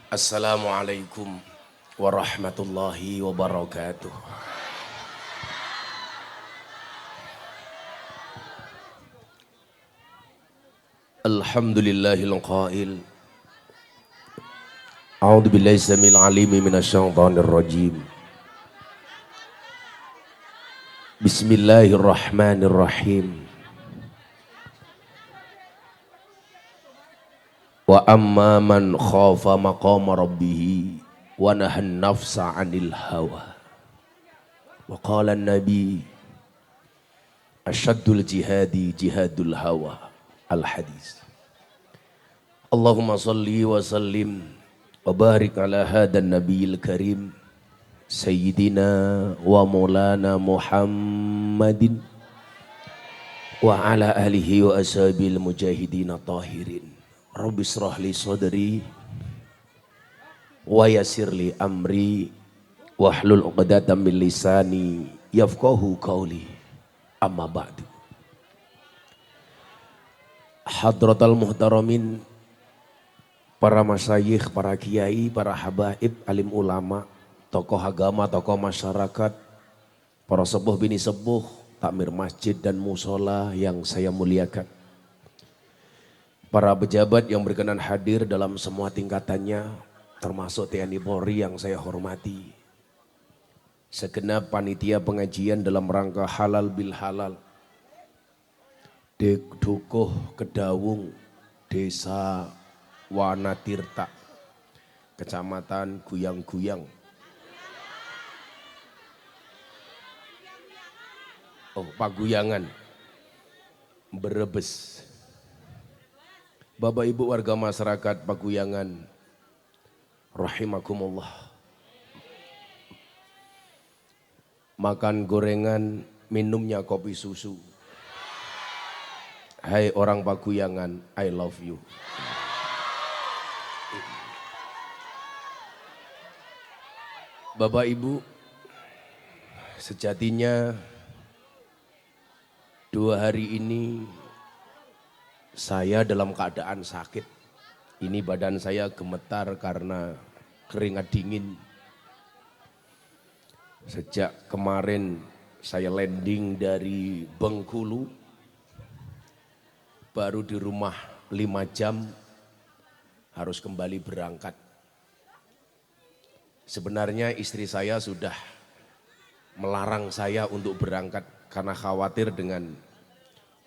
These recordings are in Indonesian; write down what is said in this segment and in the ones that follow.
Assalamualaikum warahmatullahi wabarakatuh. Alhamdulillahil qail. A'udzu billahi samil alimi minasyaitonir rajim. Bismillahirrahmanirrahim. Wa amma man khafa maqama rabbih wa nahan nafsa 'anil hawa. Wa qala an-nabi asyaddul jihadi jihadul hawa. Al-hadis. Allahumma salli wa sallim wa barik ala hadan nabiyil karim sayyidina wa maulana Muhammadin wa ala alihi wa ashabil mujahidin tahirin. Rabbi israh li sadri wa yassir li amri wahlul 'uqdatam min lisani yafqahu qawli. Amma ba'du. Hadratal muhtaramin, para masyayikh, para kiai, para habaib, alim ulama, tokoh agama, tokoh masyarakat, para sepuh bini sepuh, takmir masjid dan musola yang saya muliakan. Para pejabat yang berkenan hadir dalam semua tingkatannya, termasuk TNI Polri yang saya hormati. Segenap panitia pengajian dalam rangka halal bil halal. Dukuh Kedawung, Desa Wanatirta, Kecamatan Guyang-Guyang. Paguyangan, Brebes. Bapak Ibu warga masyarakat Paguyangan, rahimakumullah. Makan gorengan, minumnya kopi susu. Hai orang Paguyangan, I love you. Bapak Ibu, sejatinya 2 hari ini saya dalam keadaan sakit. Ini badan saya gemetar karena keringat dingin. Sejak kemarin saya landing dari Bengkulu, baru di rumah 5 jam harus kembali berangkat. Sebenarnya istri saya sudah melarang saya untuk berangkat karena khawatir dengan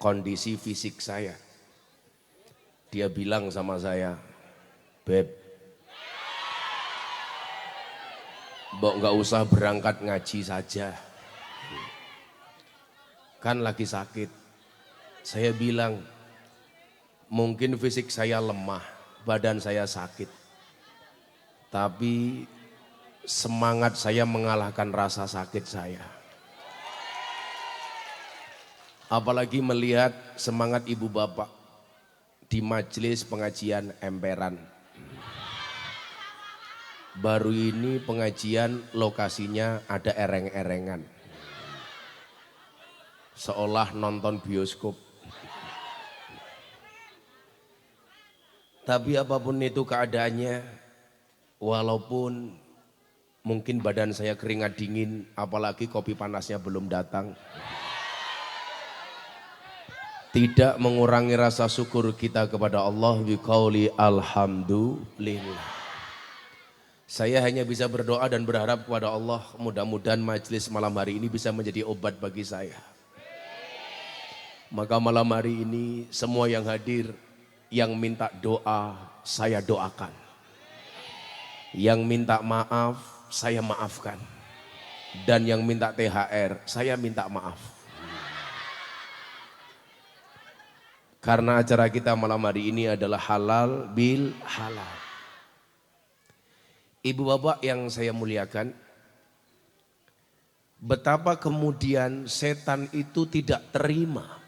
kondisi fisik saya. Dia bilang sama saya, "Beb, mbok nggak usah berangkat ngaji saja. Kan lagi sakit." Saya bilang, mungkin fisik saya lemah, badan saya sakit. Tapi semangat saya mengalahkan rasa sakit saya. Apalagi melihat semangat ibu bapak di majelis pengajian emperan. Baru ini pengajian lokasinya ada ereng-erengan. Seolah nonton bioskop. Tapi apapun itu keadaannya, walaupun mungkin badan saya keringat dingin, apalagi kopi panasnya belum datang, tidak mengurangi rasa syukur kita kepada Allah biqauli alhamdulillah. Saya hanya bisa berdoa dan berharap kepada Allah, mudah-mudahan majelis malam hari ini bisa menjadi obat bagi saya. Maka malam hari ini semua yang hadir, yang minta doa saya doakan. Yang minta maaf saya maafkan. Dan yang minta THR saya minta maaf. Karena acara kita malam hari ini adalah halal bil halal. Ibu bapak yang saya muliakan, betapa kemudian setan itu tidak terima.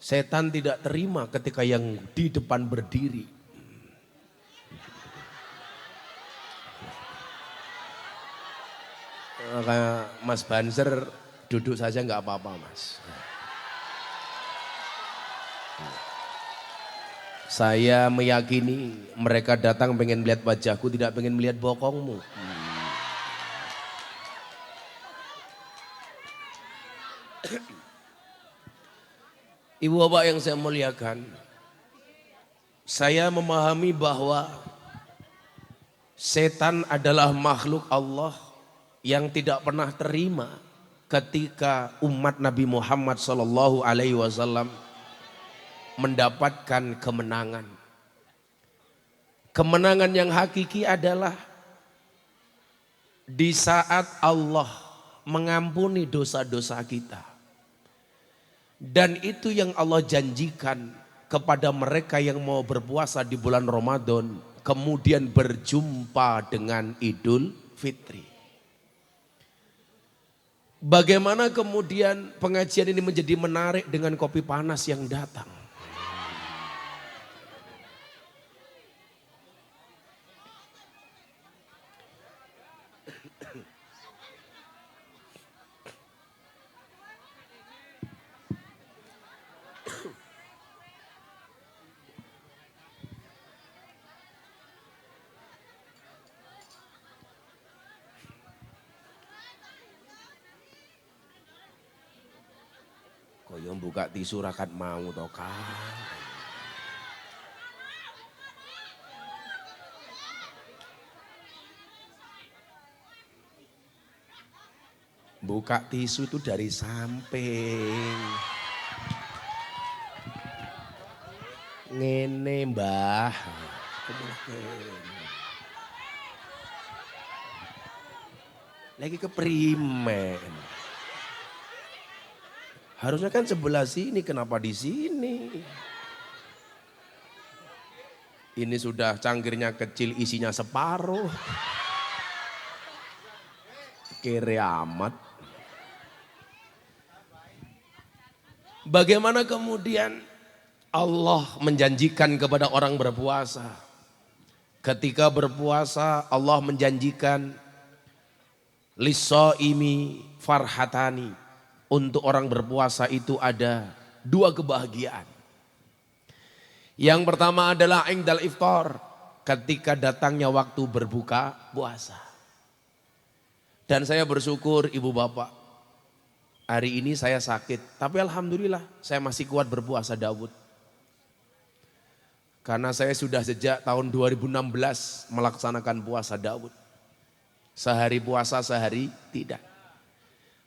Setan tidak terima ketika yang di depan berdiri. Mas Banser duduk saja nggak apa-apa mas. Saya meyakini mereka datang pengen melihat wajahku, tidak pengen melihat bokongmu. Ibu bapak yang saya muliakan, saya memahami bahwa setan adalah makhluk Allah yang tidak pernah terima ketika umat Nabi Muhammad SAW mendapatkan kemenangan. Kemenangan yang hakiki adalah di saat Allah mengampuni dosa-dosa kita. Dan itu yang Allah janjikan kepada mereka yang mau berpuasa di bulan Ramadan, kemudian berjumpa dengan Idul Fitri. Bagaimana kemudian pengajian ini menjadi menarik dengan kopi panas yang datang? Koyo buka tisu rakat mau to kan. Buka tisu itu dari samping. Ngene mbah. Lagi keprimen. Harusnya kan sebelah sini, kenapa di sini? Ini sudah cangkirnya kecil, isinya separuh. Kere amat. Bagaimana kemudian Allah menjanjikan kepada orang berpuasa? Ketika berpuasa Allah menjanjikan lis-shaimi farhatani. Untuk orang berpuasa itu ada dua kebahagiaan. Yang pertama adalah indal iftar, ketika datangnya waktu berbuka puasa. Dan saya bersyukur ibu bapak, hari ini saya sakit, tapi alhamdulillah saya masih kuat berpuasa Daud. Karena saya sudah sejak tahun 2016 melaksanakan puasa Daud. Sehari puasa, sehari tidak.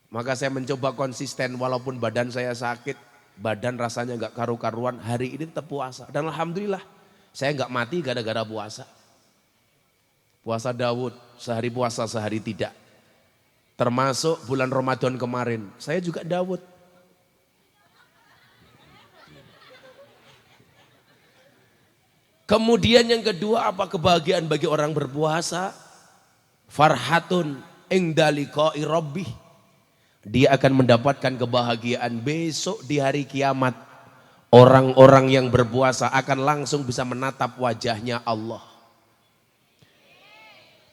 Maka saya mencoba konsisten walaupun badan saya sakit, badan rasanya gak karu-karuan, hari ini tetap puasa. Dan alhamdulillah saya gak mati gara-gara puasa. Puasa Daud, sehari puasa sehari tidak. Termasuk bulan Ramadan kemarin, saya juga Daud. Kemudian yang kedua, apa kebahagiaan bagi orang berpuasa? Farhatun inda liqa'i rabbih. Dia akan mendapatkan kebahagiaan besok di hari kiamat. Orang-orang yang berpuasa akan langsung bisa menatap wajahnya Allah.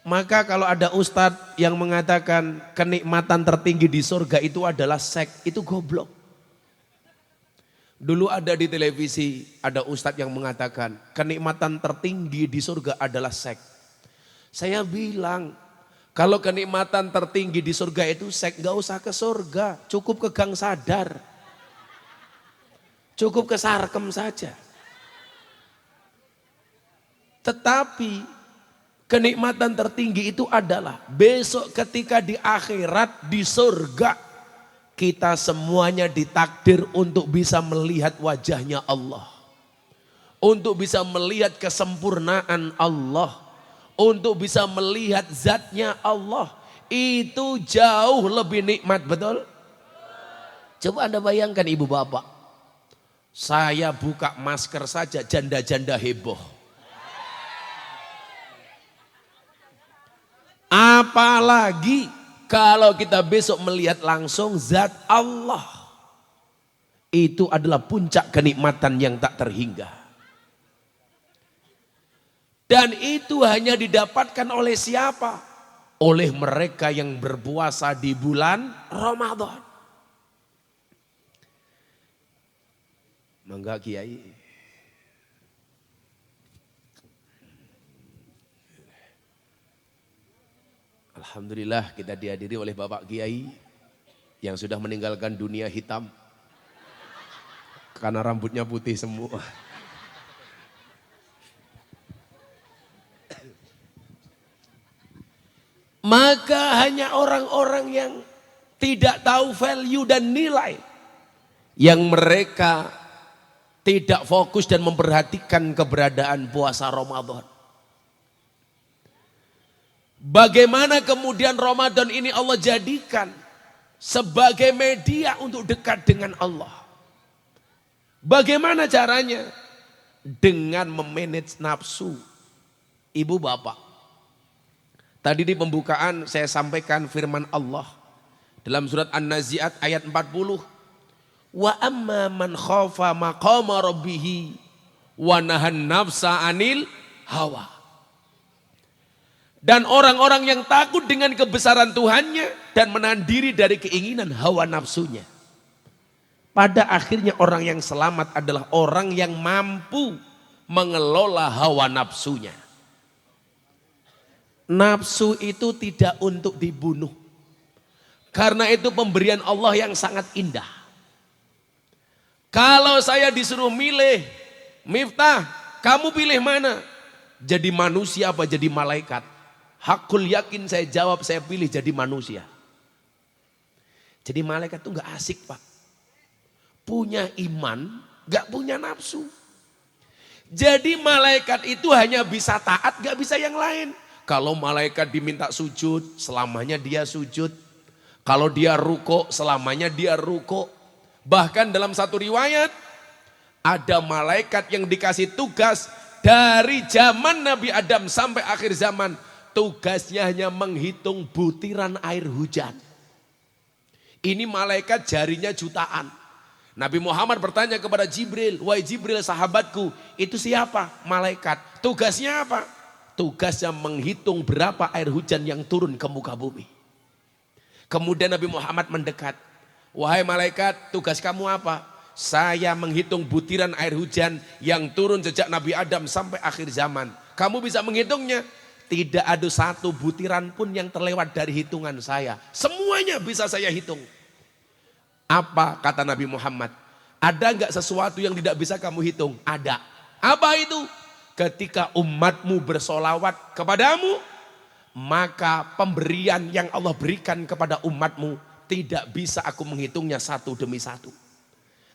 Maka kalau ada ustadz yang mengatakan kenikmatan tertinggi di surga itu adalah seks, itu goblok. Dulu ada di televisi, ada ustadz yang mengatakan kenikmatan tertinggi di surga adalah seks. Saya bilang, kalau kenikmatan tertinggi di surga itu seks, gak usah ke surga, cukup ke gang sadar. Cukup ke sarkem saja. Tetapi kenikmatan tertinggi itu adalah besok ketika di akhirat, di surga, kita semuanya ditakdir untuk bisa melihat wajahnya Allah. Untuk bisa melihat kesempurnaan Allah. Untuk bisa melihat zatnya Allah. Itu jauh lebih nikmat, betul? Coba Anda bayangkan ibu bapak. Saya buka masker saja janda-janda heboh. Apalagi kalau kita besok melihat langsung zat Allah. Itu adalah puncak kenikmatan yang tak terhingga. Dan itu hanya didapatkan oleh siapa? Oleh mereka yang berpuasa di bulan Ramadan. Mangga Kiai. Alhamdulillah kita dihadiri oleh Bapak Kiai yang sudah meninggalkan dunia hitam karena rambutnya putih semua. Maka hanya orang-orang yang tidak tahu value dan nilai, yang mereka tidak fokus dan memperhatikan keberadaan puasa Ramadan. Bagaimana kemudian Ramadan ini Allah jadikan sebagai media untuk dekat dengan Allah. Bagaimana caranya? Dengan memanage nafsu. Ibu bapak, tadi di pembukaan saya sampaikan firman Allah dalam surat An-Nazi'at ayat 40. Wa amma man khafa maqama rabbih wa nahan nafsa anil hawa. Dan orang-orang yang takut dengan kebesaran Tuhannya dan menahan diri dari keinginan hawa nafsunya. Pada akhirnya orang yang selamat adalah orang yang mampu mengelola hawa nafsunya. Nafsu itu tidak untuk dibunuh. Karena itu pemberian Allah yang sangat indah. Kalau saya disuruh milih, Miftah, kamu pilih mana? Jadi manusia apa jadi malaikat? Hakul yakin saya jawab, saya pilih jadi manusia. Jadi malaikat itu gak asik pak. Punya iman, gak punya nafsu. Jadi malaikat itu hanya bisa taat, gak bisa yang lain. Kalau malaikat diminta sujud, selamanya dia sujud. Kalau dia ruko, selamanya dia ruko. Bahkan dalam satu riwayat, ada malaikat yang dikasih tugas dari zaman Nabi Adam sampai akhir zaman. Tugasnya hanya menghitung butiran air hujan. Ini malaikat jarinya jutaan. Nabi Muhammad bertanya kepada Jibril, wahai Jibril sahabatku, itu siapa? Malaikat. Tugasnya apa? Tugasnya menghitung berapa air hujan yang turun ke muka bumi. Kemudian Nabi Muhammad mendekat. Wahai malaikat, tugas kamu apa? Saya menghitung butiran air hujan yang turun sejak Nabi Adam sampai akhir zaman. Kamu bisa menghitungnya? Tidak ada satu butiran pun yang terlewat dari hitungan saya. Semuanya bisa saya hitung. Apa kata Nabi Muhammad? Ada enggak sesuatu yang tidak bisa kamu hitung? Ada. Apa itu? Ketika umatmu bersolawat kepadamu, maka pemberian yang Allah berikan kepada umatmu tidak bisa aku menghitungnya satu demi satu.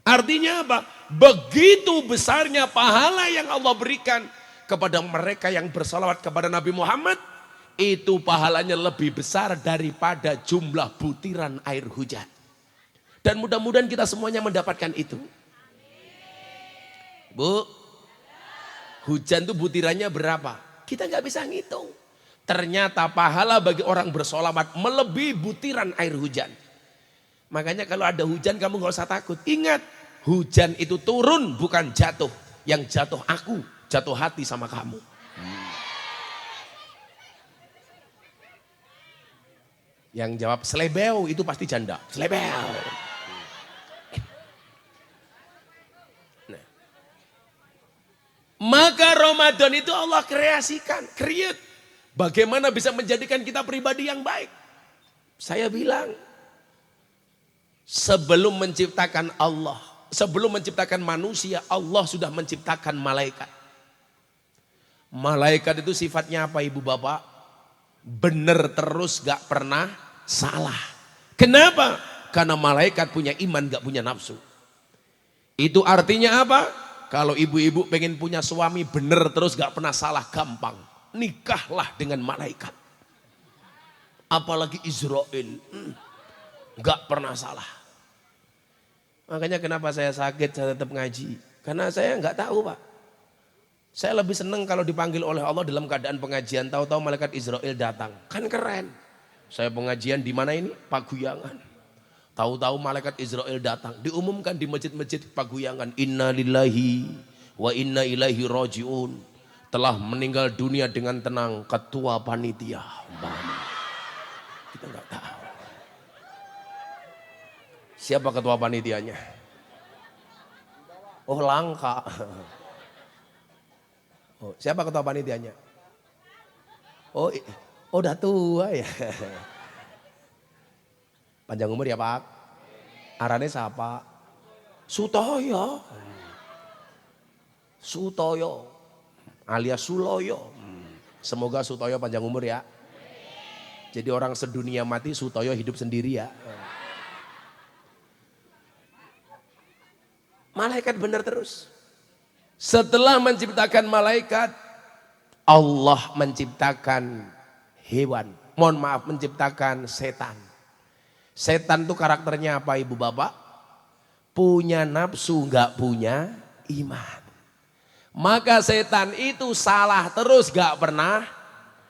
Artinya apa? Begitu besarnya pahala yang Allah berikan kepada mereka yang bersolawat kepada Nabi Muhammad, itu pahalanya lebih besar daripada jumlah butiran air hujan. Dan mudah-mudahan kita semuanya mendapatkan itu. Bu, hujan itu butirannya berapa? Kita nggak bisa ngitung. Ternyata pahala bagi orang bersolawat melebihi butiran air hujan. Makanya kalau ada hujan kamu nggak usah takut. Ingat, hujan itu turun bukan jatuh. Yang jatuh aku, jatuh hati sama kamu. Yang jawab selebeu itu pasti janda. Selebeu. Nah. Maka Ramadan itu Allah kreasikan, create. Bagaimana bisa menjadikan kita pribadi yang baik? Saya bilang, sebelum menciptakan Allah, sebelum menciptakan manusia, Allah sudah menciptakan malaikat. Malaikat itu sifatnya apa ibu bapak? Benar terus gak pernah salah. Kenapa? Karena malaikat punya iman gak punya nafsu. Itu artinya apa? Kalau ibu-ibu pengen punya suami benar terus gak pernah salah, gampang. Nikahlah dengan malaikat. Apalagi Israel. Gak pernah salah. Makanya kenapa saya sakit, saya tetap ngaji. Karena saya gak tahu pak. Saya lebih senang kalau dipanggil oleh Allah dalam keadaan pengajian. Tahu-tahu malaikat Israel datang. Kan keren. Saya pengajian di mana ini? Paguyangan. Tahu-tahu malaikat Israel datang. Diumumkan di masjid-masjid Paguyangan. Inna lillahi wa inna ilaihi roji'un. Telah meninggal dunia dengan tenang ketua panitia. Kita nggak tahu. Siapa ketua panitianya? Oh langka. Oh, siapa ketua panitianya? Oh Oh udah tua ya. Panjang umur ya Pak. Arane siapa? Sutoyo. Sutoyo alias Suloyo. Semoga Sutoyo panjang umur ya. Jadi orang sedunia mati, Sutoyo hidup sendiri ya. Malaikat benar terus. Setelah menciptakan malaikat, Allah menciptakan hewan. Mohon maaf, menciptakan setan. Setan itu karakternya apa ibu bapak? Punya nafsu, nggak punya iman. Maka setan itu salah terus, nggak pernah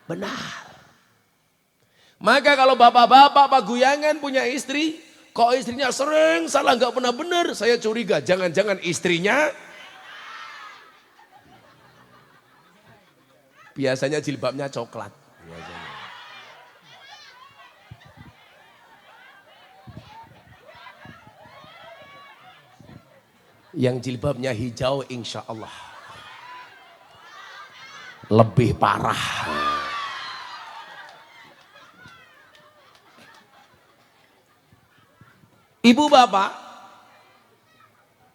benar. Maka kalau bapak-bapak paguyangan punya istri, kok istrinya sering salah nggak pernah benar, saya curiga jangan-jangan istrinya biasanya jilbabnya coklat. Yang jilbabnya hijau insya Allah lebih parah. Ibu bapak,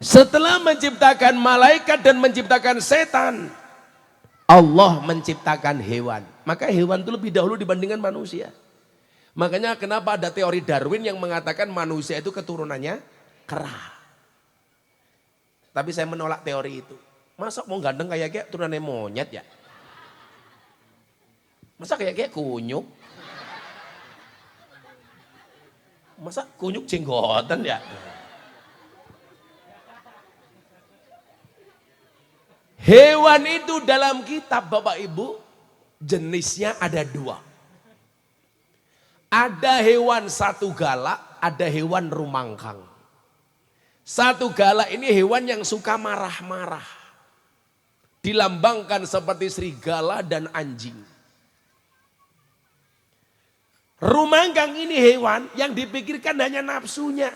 setelah menciptakan malaikat dan menciptakan setan, Allah menciptakan hewan. Maka hewan itu lebih dahulu dibandingkan manusia. Makanya kenapa ada teori Darwin yang mengatakan manusia itu keturunannya kera. Tapi saya menolak teori itu. Masa mau ganteng kayak turunannya monyet ya? Masa kayak kunyuk? Masa kunyuk jenggotan ya? Hewan itu dalam kitab Bapak Ibu jenisnya ada dua. Ada hewan satu galak, ada hewan rumangkang. Satu galak ini hewan yang suka marah-marah. Dilambangkan seperti serigala dan anjing. Rumangkang ini hewan yang dipikirkan hanya nafsunya.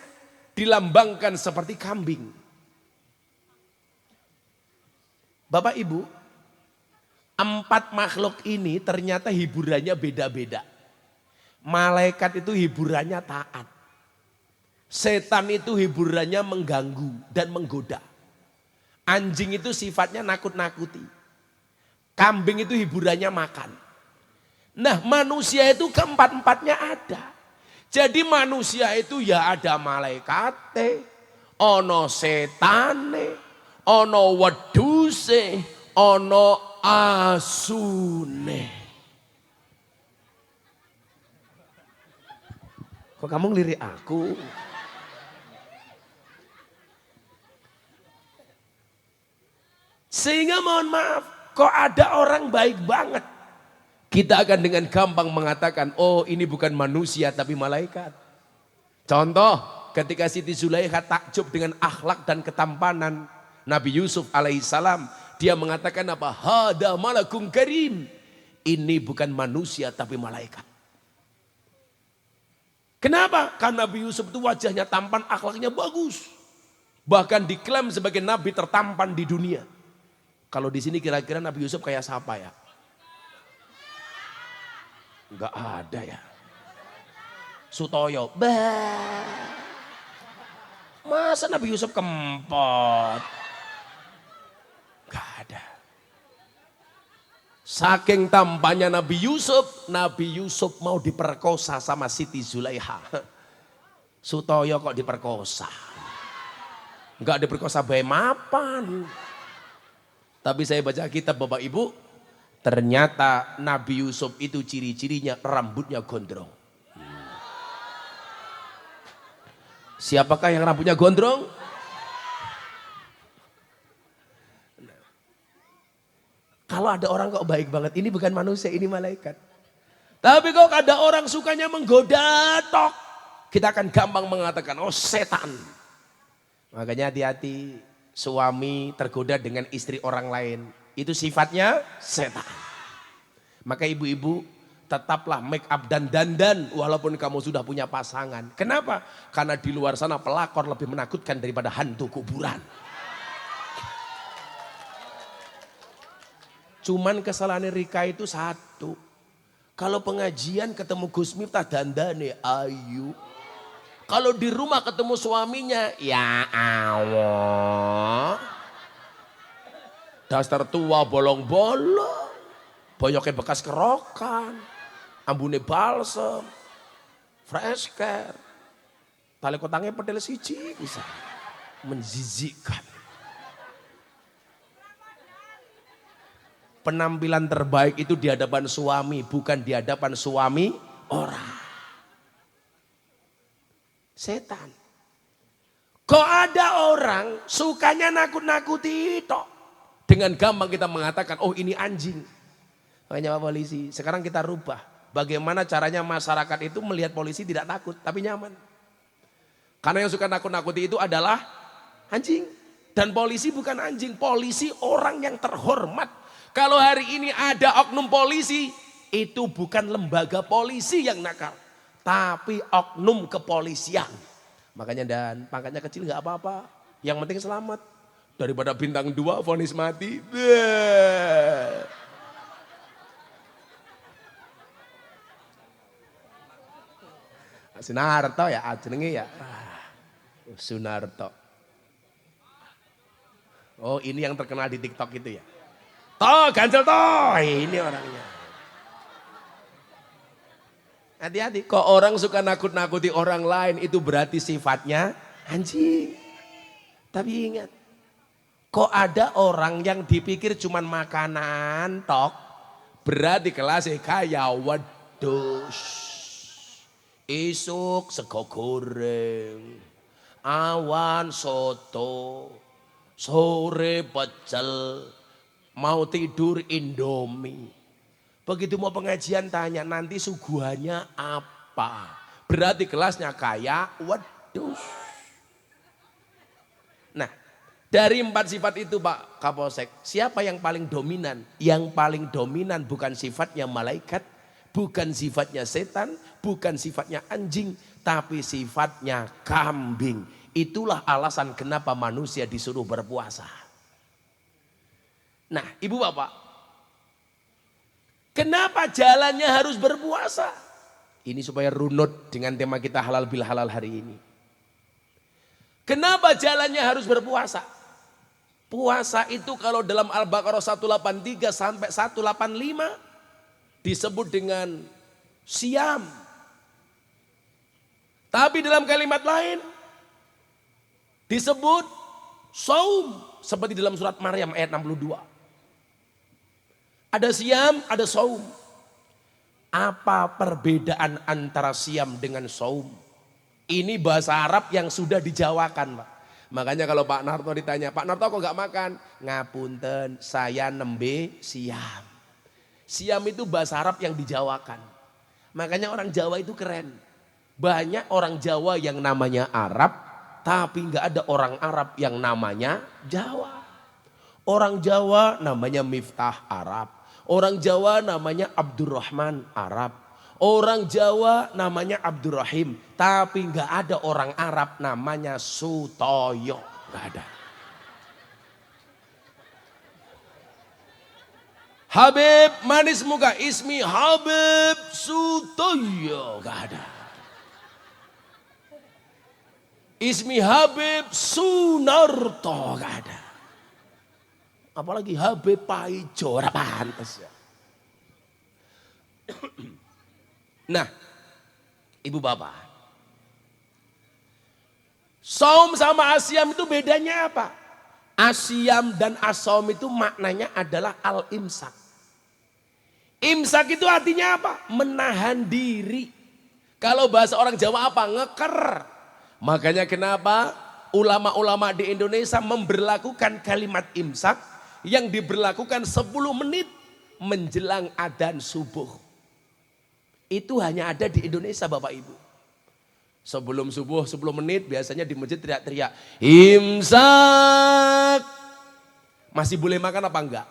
Dilambangkan seperti kambing. Bapak Ibu, 4 makhluk ini ternyata hiburannya beda-beda. Malaikat itu hiburannya taat. Setan itu hiburannya mengganggu dan menggoda. Anjing itu sifatnya nakut-nakuti. Kambing itu hiburannya makan. Nah manusia itu keempat-empatnya ada. Jadi manusia itu ya ada malaikate, ono setane, ono weduse, ono asune. Kok kamu ngelirik aku? Sehingga mohon maaf, kok ada orang baik banget. Kita akan dengan gampang mengatakan, oh ini bukan manusia tapi malaikat. Contoh, ketika Siti Zulaikha takjub dengan akhlak dan ketampanan Nabi Yusuf alaihissalam. Dia mengatakan apa? Hada malakum karim. Ini bukan manusia tapi malaikat. Kenapa? Karena Nabi Yusuf itu wajahnya tampan, akhlaknya bagus. Bahkan diklaim sebagai nabi tertampan di dunia. Kalau di sini kira-kira Nabi Yusuf kayak siapa ya? Enggak ada ya. Sutoyo. Masa Nabi Yusuf kempot? Enggak ada. Saking tampannya Nabi Yusuf mau diperkosa sama Siti Zulaikha. Sutoyo kok diperkosa? Enggak diperkosa bae mapan. Tapi saya baca kitab Bapak Ibu, ternyata Nabi Yusuf itu ciri-cirinya rambutnya gondrong. Siapakah yang rambutnya gondrong? Kalau ada orang kok baik banget, ini bukan manusia, ini malaikat. Tapi kok ada orang sukanya menggoda tok, kita akan gampang mengatakan, oh setan. Makanya hati-hati, suami tergoda dengan istri orang lain, itu sifatnya setan. Maka ibu-ibu tetaplah make up dan dandan walaupun kamu sudah punya pasangan. Kenapa? Karena di luar sana pelakor lebih menakutkan daripada hantu kuburan. Cuman kesalahan Rika itu satu. Kalau pengajian ketemu Gus Miftah dandane ayu. Kalau di rumah ketemu suaminya, ya Allah. Dasar tua bolong-bolong. Boyoknya bekas kerokan. Ambune balsem. Fresh care. Tali kotangnya pedel siji bisa. Menjijikkan. Penampilan terbaik itu di hadapan suami, bukan di hadapan suami orang. Setan. Kok ada orang sukanya nakut-nakuti itu? Dengan gampang kita mengatakan, oh ini anjing. Makanya Pak Polisi, sekarang kita rubah. Bagaimana caranya masyarakat itu melihat polisi tidak takut, tapi nyaman. Karena yang suka nakut-nakuti itu adalah anjing. Dan polisi bukan anjing, polisi orang yang terhormat. Kalau hari ini ada oknum polisi, itu bukan lembaga polisi yang nakal. Tapi oknum kepolisian. Makanya dan pangkatnya kecil gak apa-apa. Yang penting selamat. Daripada bintang 2 vonis mati. Sunarto ya, jenenge ya. Sunarto. Oh ini yang terkenal di TikTok itu ya. Toh, ganjel toh, ini orangnya. Hati-hati, kok orang suka nakut-nakuti orang lain itu berarti sifatnya anjing. Tapi ingat, kok ada orang yang dipikir cuman makanan tok, berarti kelasnya kaya wedus. Isuk sego goreng, awan soto, sore pecel. Mau tidur Indomie. Begitu mau pengajian tanya nanti suguhannya apa. Berarti kelasnya kaya wedus. Nah dari 4 sifat itu Pak Kapolsek. Siapa yang paling dominan? Yang paling dominan bukan sifatnya malaikat. Bukan sifatnya setan. Bukan sifatnya anjing. Tapi sifatnya kambing. Itulah alasan kenapa manusia disuruh berpuasa. Nah ibu bapak, kenapa jalannya harus berpuasa? Ini supaya runut dengan tema kita halal bil halal hari ini. Kenapa jalannya harus berpuasa? Puasa itu kalau dalam Al-Baqarah 183 sampai 185 disebut dengan siam. Tapi dalam kalimat lain disebut saum. Seperti dalam surat Maryam ayat 62. Ada siam, ada saum. Apa perbedaan antara siam dengan saum? Ini bahasa Arab yang sudah dijawakan Pak. Makanya kalau Pak Narto ditanya, Pak Narto kok gak makan? Ngapunten, saya nembe siam. Siam itu bahasa Arab yang dijawakan. Makanya orang Jawa itu keren. Banyak orang Jawa yang namanya Arab, tapi gak ada orang Arab yang namanya Jawa. Orang Jawa namanya Miftah Arab. Orang Jawa namanya Abdurrahman Arab. Orang Jawa namanya Abdurrahim. Tapi nggak ada orang Arab namanya Sutoyo. Nggak ada. Habib manis muka ismi Habib Sutoyo. Nggak ada. Ismi Habib Sunarto. Nggak ada. Apalagi Habib Paijo, ora pantes ya. Nah, ibu bapak. Saum sama asyam itu bedanya apa? Asyam dan asaum itu maknanya adalah al-imsak. Imsak itu artinya apa? Menahan diri. Kalau bahasa orang Jawa apa? Ngeker. Makanya kenapa ulama-ulama di Indonesia memberlakukan kalimat imsak yang diberlakukan 10 menit menjelang adzan subuh. Itu hanya ada di Indonesia Bapak Ibu. Sebelum subuh 10 menit biasanya di masjid teriak-teriak. Imsak. Masih boleh makan apa enggak?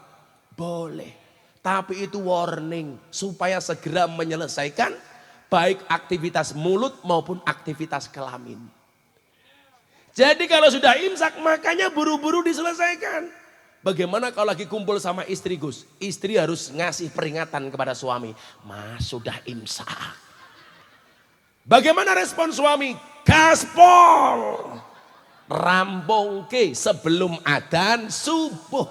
Boleh. Tapi itu warning supaya segera menyelesaikan baik aktivitas mulut maupun aktivitas kelamin. Jadi kalau sudah imsak makanya buru-buru diselesaikan. Bagaimana kalau lagi kumpul sama istri Gus? Istri harus ngasih peringatan kepada suami. Mas sudah imsak. Bagaimana respon suami? Gaspol. Rampungke sebelum adzan subuh.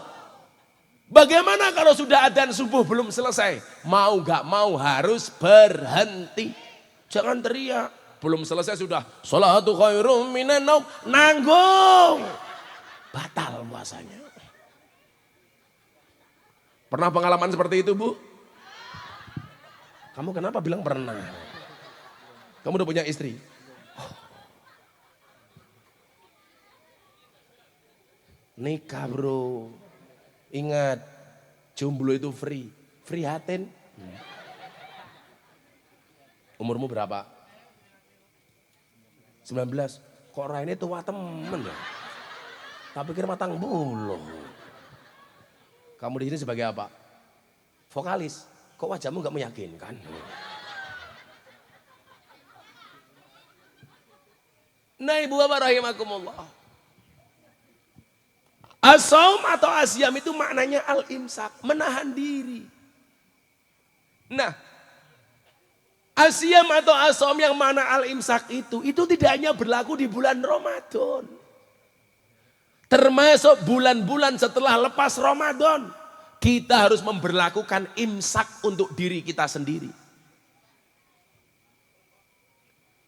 Bagaimana kalau sudah adzan subuh belum selesai? Mau gak mau harus berhenti. Jangan teriak. Belum selesai sudah. Sholatu khairum minan naum. Nanggung. Batal puasanya. Pernah pengalaman seperti itu, Bu? Kamu kenapa bilang pernah? Kamu udah punya istri? Nikah, bro. Ingat, jomblo itu free. Free haten. Umurmu berapa? 19. Kok Raine tua temen ya? Tak pikir matang bulu. Kamu di sini sebagai apa? Vokalis. Kok wajahmu gak meyakinkan? Nah, ibu bapak rahimakumullah. As-saum atau asyam itu maknanya al-imsak, menahan diri. Nah, asyam atau as-saum yang mana al-imsak itu tidak hanya berlaku di bulan Ramadan. Termasuk bulan-bulan setelah lepas Ramadan, kita harus memberlakukan imsak untuk diri kita sendiri.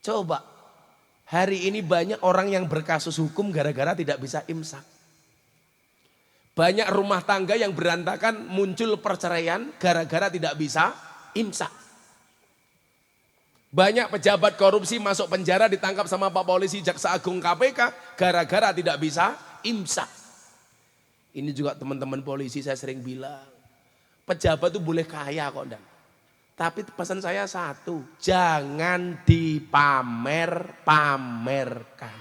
Coba, hari ini banyak orang yang berkasus hukum gara-gara tidak bisa imsak. Banyak rumah tangga yang berantakan muncul perceraian gara-gara tidak bisa imsak. Banyak pejabat korupsi masuk penjara ditangkap sama Pak Polisi Jaksa Agung KPK gara-gara tidak bisa imsak. Ini juga teman-teman polisi saya sering bilang. Pejabat itu boleh kaya kok, Dan. Tapi pesan saya satu, jangan dipamer-pamerkan.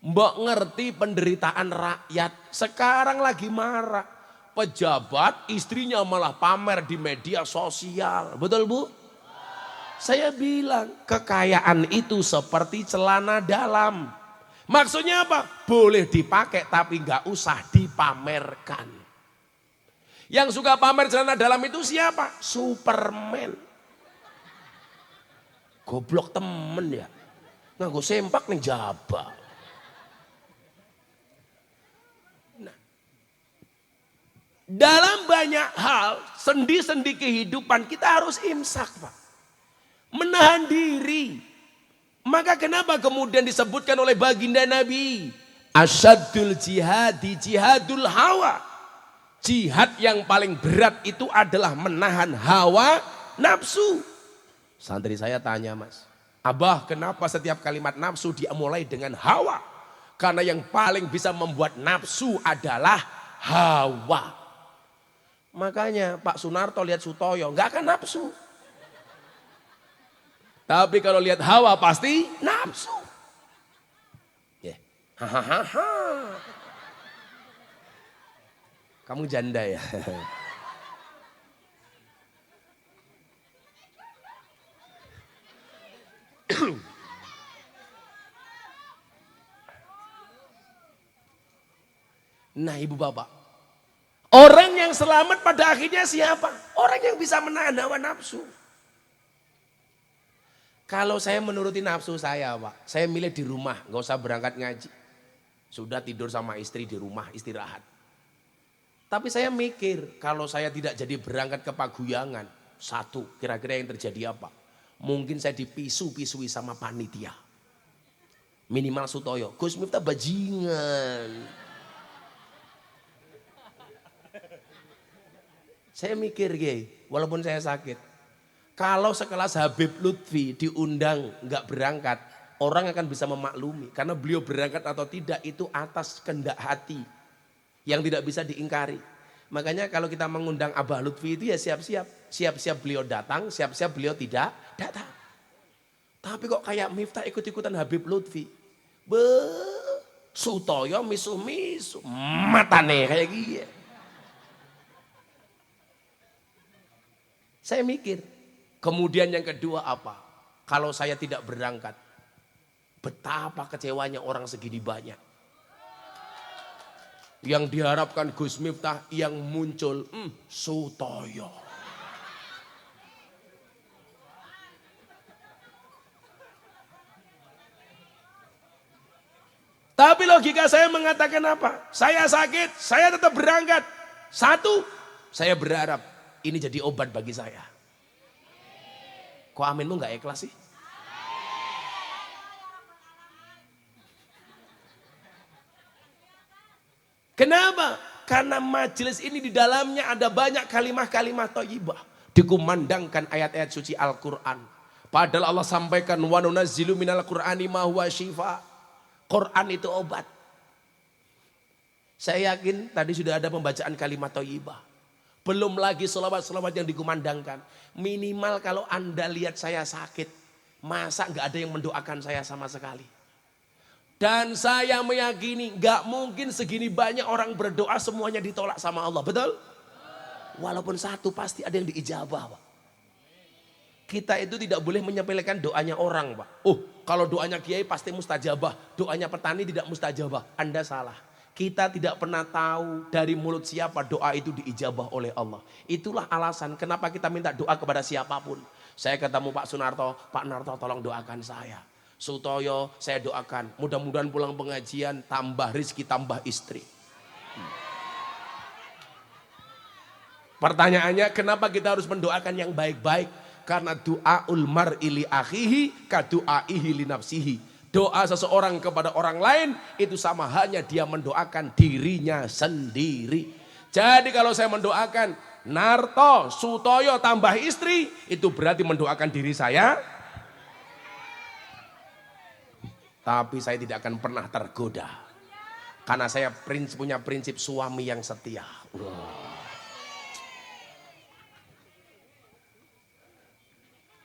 Mbok ngerti penderitaan rakyat, sekarang lagi marah. Pejabat istrinya malah pamer di media sosial. Betul, Bu? Saya bilang kekayaan itu seperti celana dalam. Maksudnya apa? Boleh dipakai tapi nggak usah dipamerkan. Yang suka pamer celana dalam itu siapa? Superman. Goblok temen ya. Nganggo sempak nih jabah. Nah, dalam banyak hal, sendi-sendi kehidupan kita harus imsak, Pak. Menahan diri. Maka kenapa kemudian disebutkan oleh baginda Nabi, asyadul jihadi jihadul hawa. Jihad yang paling berat itu adalah menahan hawa nafsu. Santri saya tanya, Mas, Abah kenapa setiap kalimat nafsu dia mulai dengan hawa? Karena yang paling bisa membuat nafsu adalah hawa. Makanya Pak Sunarto lihat Sutoyo nggak akan nafsu. Tapi kalau lihat hawa pasti nafsu. Ya. Hahaha. Kamu janda ya. Nah, ibu bapak, orang yang selamat pada akhirnya siapa? Orang yang bisa menahan hawa nafsu. Kalau saya menuruti nafsu saya, Pak, saya milih di rumah, nggak usah berangkat ngaji. Sudah tidur sama istri di rumah, istirahat. Tapi saya mikir, kalau saya tidak jadi berangkat ke paguyangan, satu, kira-kira yang terjadi apa? Mungkin saya dipisu-pisui sama panitia. Minimal Sutoyo, Gus Miftah bajingan. Saya mikir, walaupun saya sakit, kalau sekelas Habib Lutfi diundang nggak berangkat, orang akan bisa memaklumi. Karena beliau berangkat atau tidak itu atas kehendak hati yang tidak bisa diingkari. Makanya kalau kita mengundang Abah Lutfi itu ya siap-siap. Siap-siap beliau datang, siap-siap beliau tidak datang. Tapi kok kayak Miftah ikut-ikutan Habib Lutfi. Sutoyo misu-misu, matane kayak gini. Saya mikir, kemudian yang kedua apa? Kalau saya tidak berangkat, betapa kecewanya orang segini banyak. Yang diharapkan Gus Miftah yang muncul Sutoyo. Tapi logika saya mengatakan apa? Saya sakit, saya tetap berangkat. Satu, saya berharap ini jadi obat bagi saya. Kok aminmu gak ikhlas sih? Kenapa? Karena majelis ini di dalamnya ada banyak kalimah-kalimah thayyibah. Dikumandangkan ayat-ayat suci Al-Quran. Padahal Allah sampaikan wa nunazzilu minal Qur'ani ma huwa syifa. Quran itu obat. Saya yakin tadi sudah ada pembacaan kalimat thayyibah. Belum lagi selawat-selawat yang dikumandangkan. Minimal kalau Anda lihat saya sakit, masa nggak ada yang mendoakan saya sama sekali. Dan saya meyakini nggak mungkin segini banyak orang berdoa semuanya ditolak sama Allah, betul? Walaupun satu pasti ada yang diijabah, Pak. Kita itu tidak boleh menyepelekan doanya orang, Pak. Oh, kalau doanya kiai pasti mustajabah, doanya petani tidak mustajabah. Anda salah. Kita tidak pernah tahu dari mulut siapa doa itu diijabah oleh Allah. Itulah alasan kenapa kita minta doa kepada siapapun. Saya ketemu Pak Sunarto, Pak Narto tolong doakan saya. Sutoyo saya doakan, mudah-mudahan pulang pengajian tambah rizki, tambah istri. Pertanyaannya kenapa kita harus mendoakan yang baik-baik? Karena doaul mar'i li akhihi ka du'aihi li nafsihi. Doa seseorang kepada orang lain itu sama halnya dia mendoakan dirinya sendiri. Jadi kalau saya mendoakan Narto, Sutoyo tambah istri, itu berarti mendoakan diri saya. Tapi saya tidak akan pernah tergoda. Karena saya punya prinsip suami yang setia.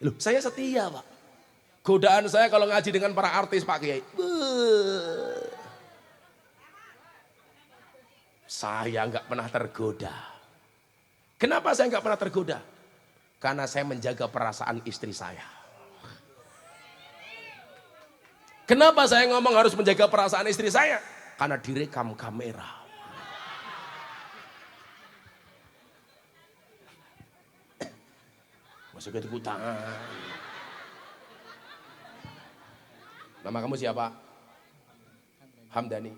Loh, saya setia, Pak. Godaan saya kalau ngaji dengan para artis, Pak Kiai. Saya nggak pernah tergoda. Kenapa saya nggak pernah tergoda? Karena saya menjaga perasaan istri saya. Kenapa saya ngomong harus menjaga perasaan istri saya? Karena direkam kamera. Masuk ke ikutan. Nama kamu siapa? Hamdani.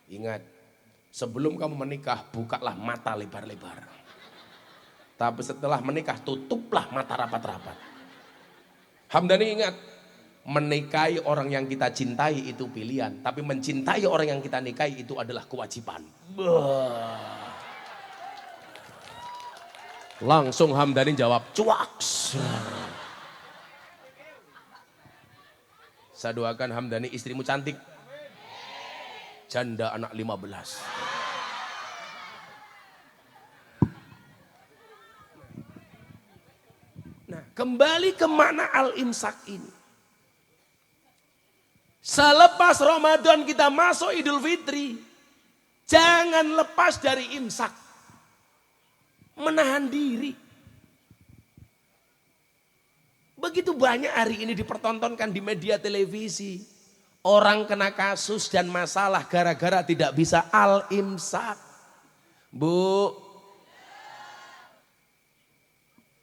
Ingat, sebelum kamu menikah bukalah mata lebar-lebar. Tapi setelah menikah tutuplah mata rapat-rapat. Hamdani ingat, menikahi orang yang kita cintai itu pilihan. Tapi mencintai orang yang kita nikahi itu adalah kewajiban. Langsung Hamdani jawab, cuaks. Saya doakan Hamdani istrimu cantik. Janda anak 15. Nah, kembali ke mana al-imsak ini. Selepas Ramadan kita masuk Idul Fitri. Jangan lepas dari imsak. Menahan diri. Begitu banyak hari ini dipertontonkan di media televisi. Orang kena kasus dan masalah gara-gara tidak bisa al-imsak. Bu.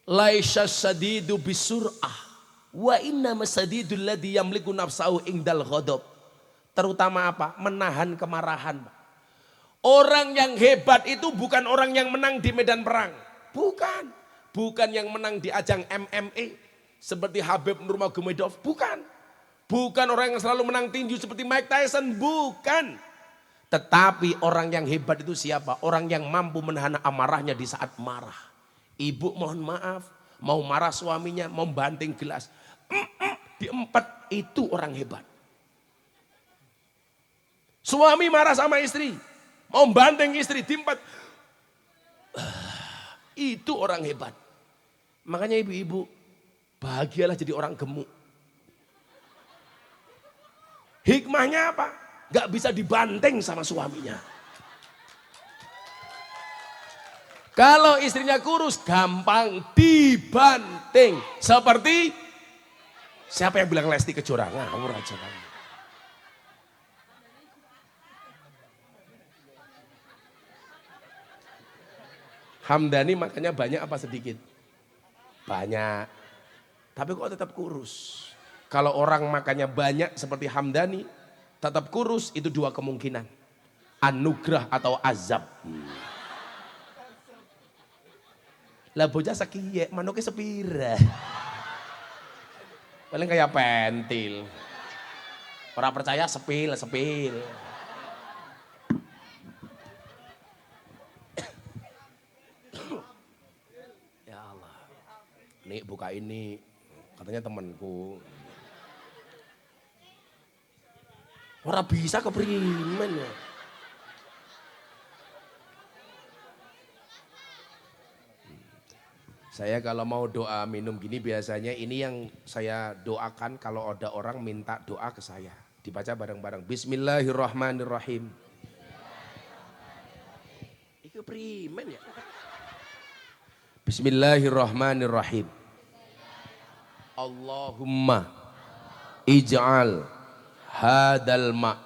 Laisha sadidu bisur'ah. Wa inna masadidul ladhi yamliku nafsahu ingdal ghadab. Terutama apa? Menahan kemarahan. Orang yang hebat itu bukan orang yang menang di medan perang. Bukan. Bukan yang menang di ajang MMA. Seperti Habib Nurmagomedov. Bukan. Bukan orang yang selalu menang tinju seperti Mike Tyson. Bukan. Tetapi orang yang hebat itu siapa? Orang yang mampu menahan amarahnya di saat marah. Ibu mohon maaf. Mau marah suaminya. Mau banting gelas. Diempat itu orang hebat. Suami marah sama istri. Mau banting istri diempat. Itu orang hebat. Makanya ibu-ibu. Bahagialah jadi orang gemuk. Hikmahnya apa? Gak bisa dibanting sama suaminya. Kalau istrinya kurus, gampang dibanting. Seperti, siapa yang bilang Lesti Kejora? Ngawur aja kamu. Hamdani makannya banyak apa sedikit? Banyak. Tapi kok tetap kurus? Kalau orang makannya banyak seperti Hamdani, tetap kurus, itu dua kemungkinan. Anugerah atau azab. Lah bocah sekiye, manuknya sepira. Paling kayak pentil. Orang percaya sepil. Ya Allah. Nih buka ini, katanya temanku. Orang bisa keprimen ya. Saya kalau mau doa minum gini biasanya ini yang saya doakan kalau ada orang minta doa ke saya. Dibaca bareng-bareng. Bismillahirrahmanirrahim. Itu primen ya. Bismillahirrahmanirrahim. Allahumma ij'al hadal ma'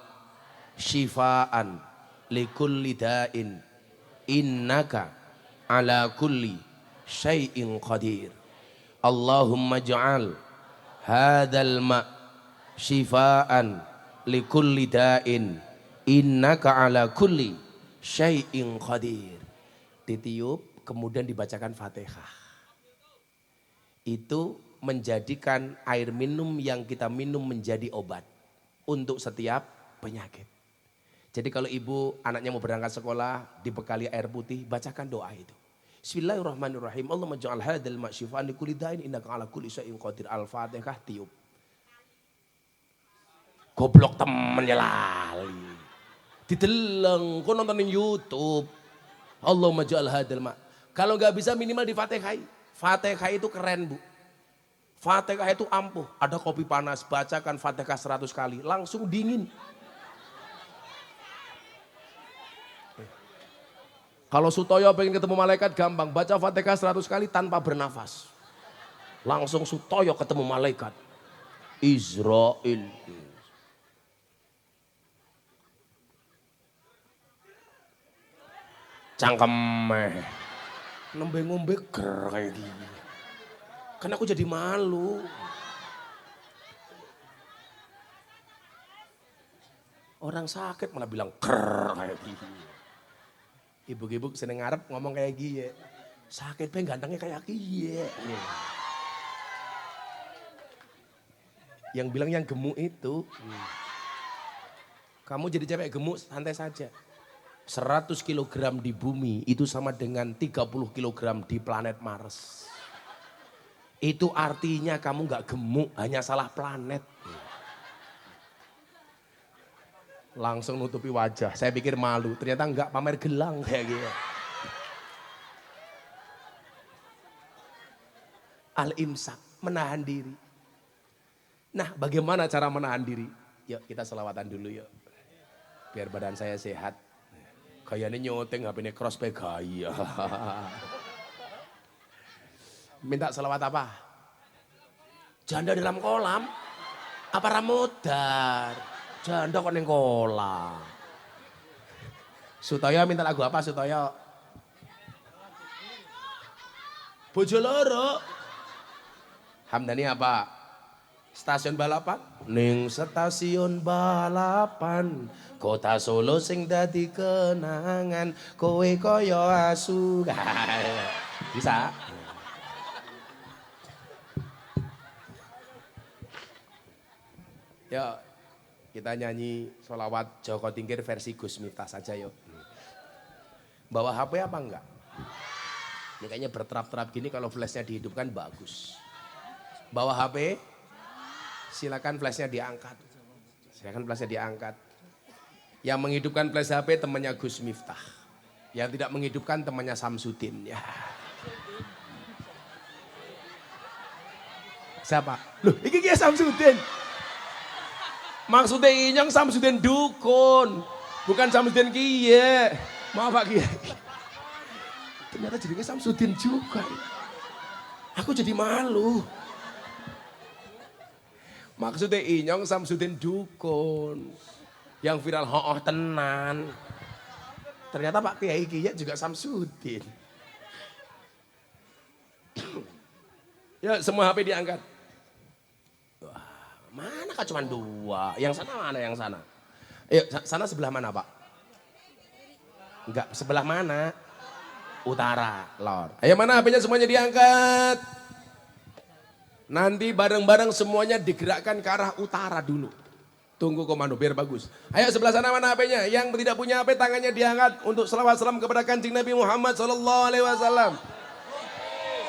syifaan likulli da'in innaka ala kulli syai'in qadir. Allahumma ja'al hadzal ma' syifaan likulli da'in innaka ala kulli syai'in qadir. Ditiup kemudian dibacakan Fatihah. Itu menjadikan air minum yang kita minum menjadi obat untuk setiap penyakit. Jadi kalau ibu anaknya mau berangkat sekolah dibekali air putih, bacakan doa itu. Bismillahirrahmanirrahim. Allahumma ja'al hadzal ma' syifaan likulli da'in innaka 'ala kulli syai'in qadir. Al-Fatihah tiup. Goblok temennya lali. Dideleng, kok nontonin YouTube. Allahumma ja'al hadzal ma'. Kalau enggak bisa minimal di Fatihah. Fatihah itu keren, Bu. Fatihah itu ampuh. Ada kopi panas, bacakan Fatihah 100 kali, langsung dingin. Kalau Sutoyo pengen ketemu malaikat gampang, baca Fatihah 100 kali tanpa bernafas. Langsung Sutoyo ketemu malaikat. Israel. Cangkem. Nembe ngombe ger kayak gini. Kan aku jadi malu. Orang sakit malah bilang ker kayak gini. Ibu-ibu seneng ngarep ngomong kayak gini. Sakit pengen gantengnya kayak gini. Yang bilang yang gemuk itu. Kamu jadi cewek gemuk santai saja. 100 kg di bumi itu sama dengan 30 kg di planet Mars. Itu artinya kamu gak gemuk, hanya salah planet. Langsung nutupi wajah, saya pikir malu, ternyata enggak, pamer gelang kayak gitu. Al-imsak, menahan diri. Nah bagaimana cara menahan diri? Yuk kita selawatan dulu yuk. Biar badan saya sehat. Kayaknya nyoteng HP-nya crossback gaya. Minta selawat apa? Janda dalam kolam? Apa ramudar? Janda kok neng kolam. Sutoyo minta lagu apa Sutoyo? Bojo loro. Hamdani apa? Stasiun balapan? Ning stasiun balapan, kota Solo sing dadi kenangan, kowe koyo asu. Bisa? Yuk, kita nyanyi sholawat Joko Tingkir versi Gus Miftah saja yuk. Bawa HP apa enggak? Ini kayaknya berterap-terap gini, kalau flashnya dihidupkan bagus. Bawa HP? Silakan flashnya diangkat. Silakan flashnya diangkat. Yang menghidupkan flash HP temannya Gus Miftah. Yang tidak menghidupkan temannya Samsudin. Ya. Siapa? Loh, ini kayak Samsudin. Maksudnya inyong Samsudin dukun. Bukan Samsudin kiye. Maaf Pak Kiai. Ternyata jadinya Samsudin juga. Aku jadi malu. Maksudnya inyong Samsudin dukun. Yang viral hooh tenan. Ternyata Pak Kiai Kiai juga Samsudin. Ya semua HP diangkat. Wah, mana kak cuma 2? Yang sana mana yang sana? Ayo sana sebelah mana Pak? Enggak, sebelah mana? Utara, Lor. Ayo mana HP-nya semuanya diangkat. Nanti bareng-bareng semuanya digerakkan ke arah utara dulu. Tunggu komando biar bagus. Ayo sebelah sana mana HP-nya? Yang tidak punya HP tangannya diangkat untuk selawat salam kepada Kanjeng Nabi Muhammad sallallahu alaihi wasallam.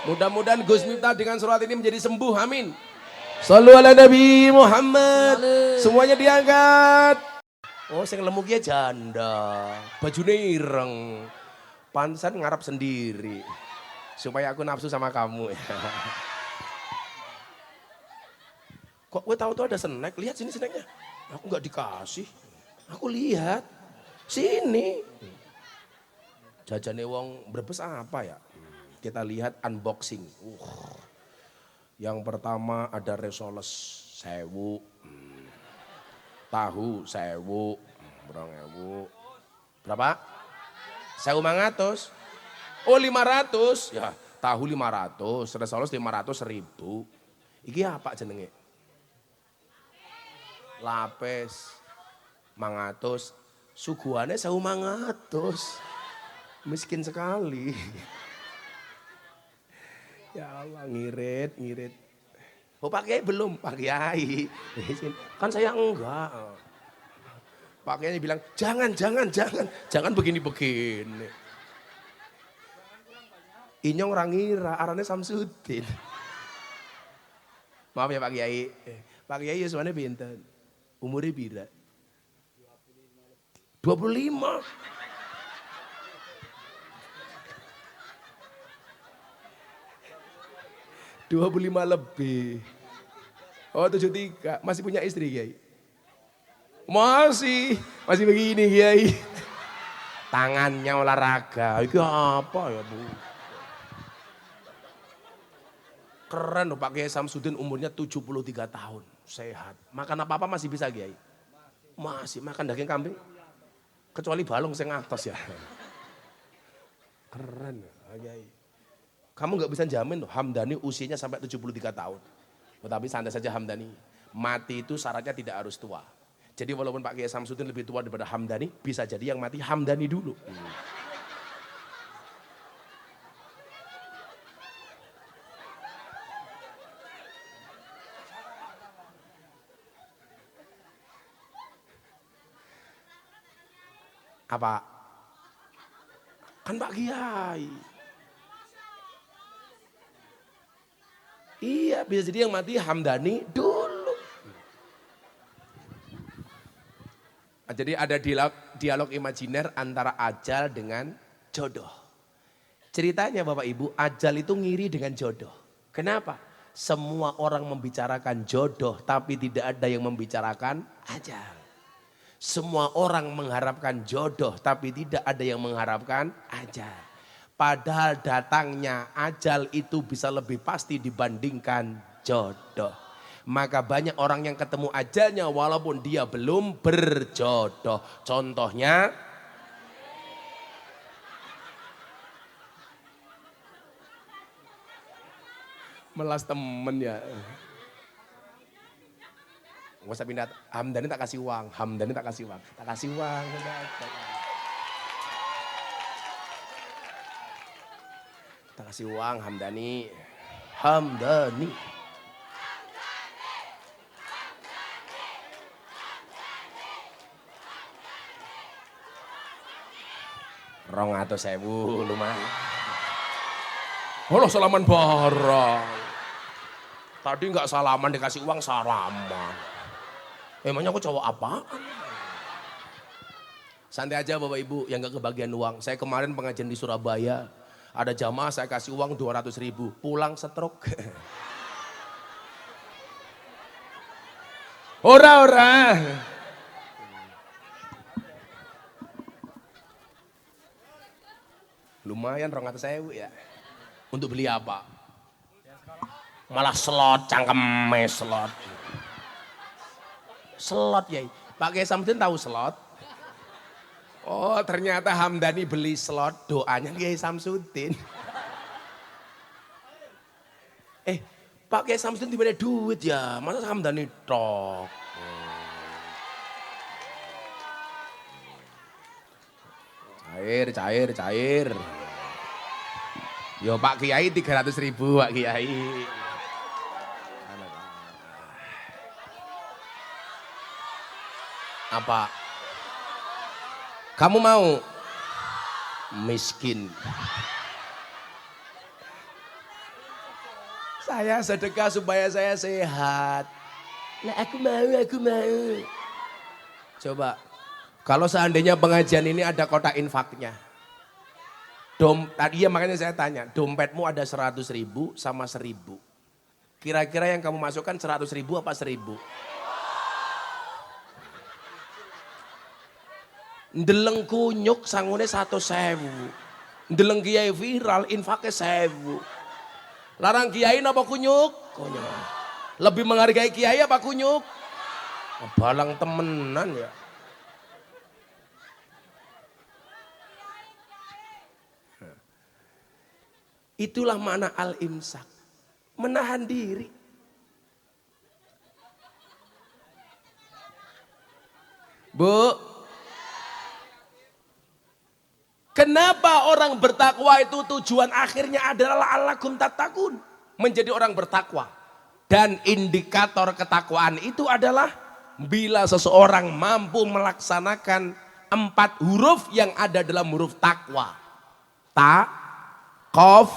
Mudah-mudahan Gus Miftah dengan surat ini menjadi sembuh. Amin. Shallu ala Nabi Muhammad. Semuanya diangkat. Oh, sing lemu ki janda. Bajune ireng. Pantesan ngarap sendiri. Supaya aku nafsu sama kamu. Kok gue tahu tuh ada snack? Lihat sini snacknya. Aku nggak dikasih. Aku lihat. Sini. Jajane wong Brebes apa ya? Kita lihat unboxing. Yang pertama ada resoles 1000. Tahu 1000. Berang 1000. Berapa? 1.500. Oh 500. Ya, tahu 500, resoles 500 1000. Iki apa jenenge? Lapis 500, suguhannya 1.500. Miskin sekali. Ya Allah, ngirit. Oh Pak Kiai belum, Pak Kiai. Kan saya enggak. Pak Kiai bilang, jangan begini. Inyong rangira, arane Samsudin. Maaf ya Pak Kiai. Pak Kiai yuswane pinten? Umurnya pira? 25. lebih. Oh 73. Masih punya istri Kiai? Masih begini Kiai. Tangannya olahraga. Itu apa ya Bu? Keren loh Pak Kiai Samsudin, umurnya 73 tahun. Sehat. Makan apa-apa masih bisa Kiai? Masih makan daging kambing. Kecuali balong sing atas ya. Keren Kiai. Kamu nggak bisa jamin loh Hamdani usianya sampai 73 tahun. Tetapi santai saja Hamdani. Mati itu syaratnya tidak harus tua. Jadi walaupun Pak Kiai Samsudin lebih tua daripada Hamdani, bisa jadi yang mati Hamdani dulu. Apa? Kan Pak Kiai. Iya, bisa jadi yang mati Hamdani dulu. Jadi ada dialog imajiner antara ajal dengan jodoh. Ceritanya Bapak Ibu, ajal itu ngiri dengan jodoh. Kenapa? Semua orang membicarakan jodoh, tapi tidak ada yang membicarakan ajal. Semua orang mengharapkan jodoh, tapi tidak ada yang mengharapkan ajal. Padahal datangnya ajal itu bisa lebih pasti dibandingkan jodoh. Maka banyak orang yang ketemu ajalnya walaupun dia belum berjodoh. Contohnya, melas temen ya. Gak usah pindah, Hamdani tak kasih uang, tak kasih uang. Tak kasih uang Hamdani. Rong atau 1000 lumayan. Halo salaman bareng. Tadi nggak salaman dikasih uang salaman. Emangnya aku cowok apaan? Santai aja Bapak Ibu yang gak kebagian uang. Saya kemarin pengajian di Surabaya. Ada jamaah saya kasih uang 200.000. Pulang stroke. Ora. Lumayan 200.000 ya. Untuk beli apa? Malah slot, cangkeme slot. Slot ya. Pak Kiai Samsudin tahu slot? Oh ternyata Hamdani beli slot doanya Kiai Samsudin. Pak Kiai Samsudin tiba duit ya, masa Hamdani tok. Cair. Yo Pak Kiai 300.000 Pak Kiai. Apa? Kamu mau? Miskin. Saya sedekah supaya saya sehat. Nah aku mau. Coba. Kalau seandainya pengajian ini ada kotak infaknya. Tadi ya makanya saya tanya, dompetmu ada 100.000 sama 1.000. Kira-kira yang kamu masukkan 100.000 apa 1.000? Ndeleng kunyuk sangune 100.000. Ndeleng kiai viral infaknya 1.000. Larang kiai napa kunyuk? Kunyuk. Lebih menghargai kiai apa kunyuk? Balang temenan ya. Itulah makna al-imsak. Menahan diri. Bu, kenapa orang bertakwa itu tujuan akhirnya adalah la'allakum tattaqun, menjadi orang bertakwa. Dan indikator ketakwaan itu adalah bila seseorang mampu melaksanakan 4 huruf yang ada dalam huruf takwa. Ta, qaf,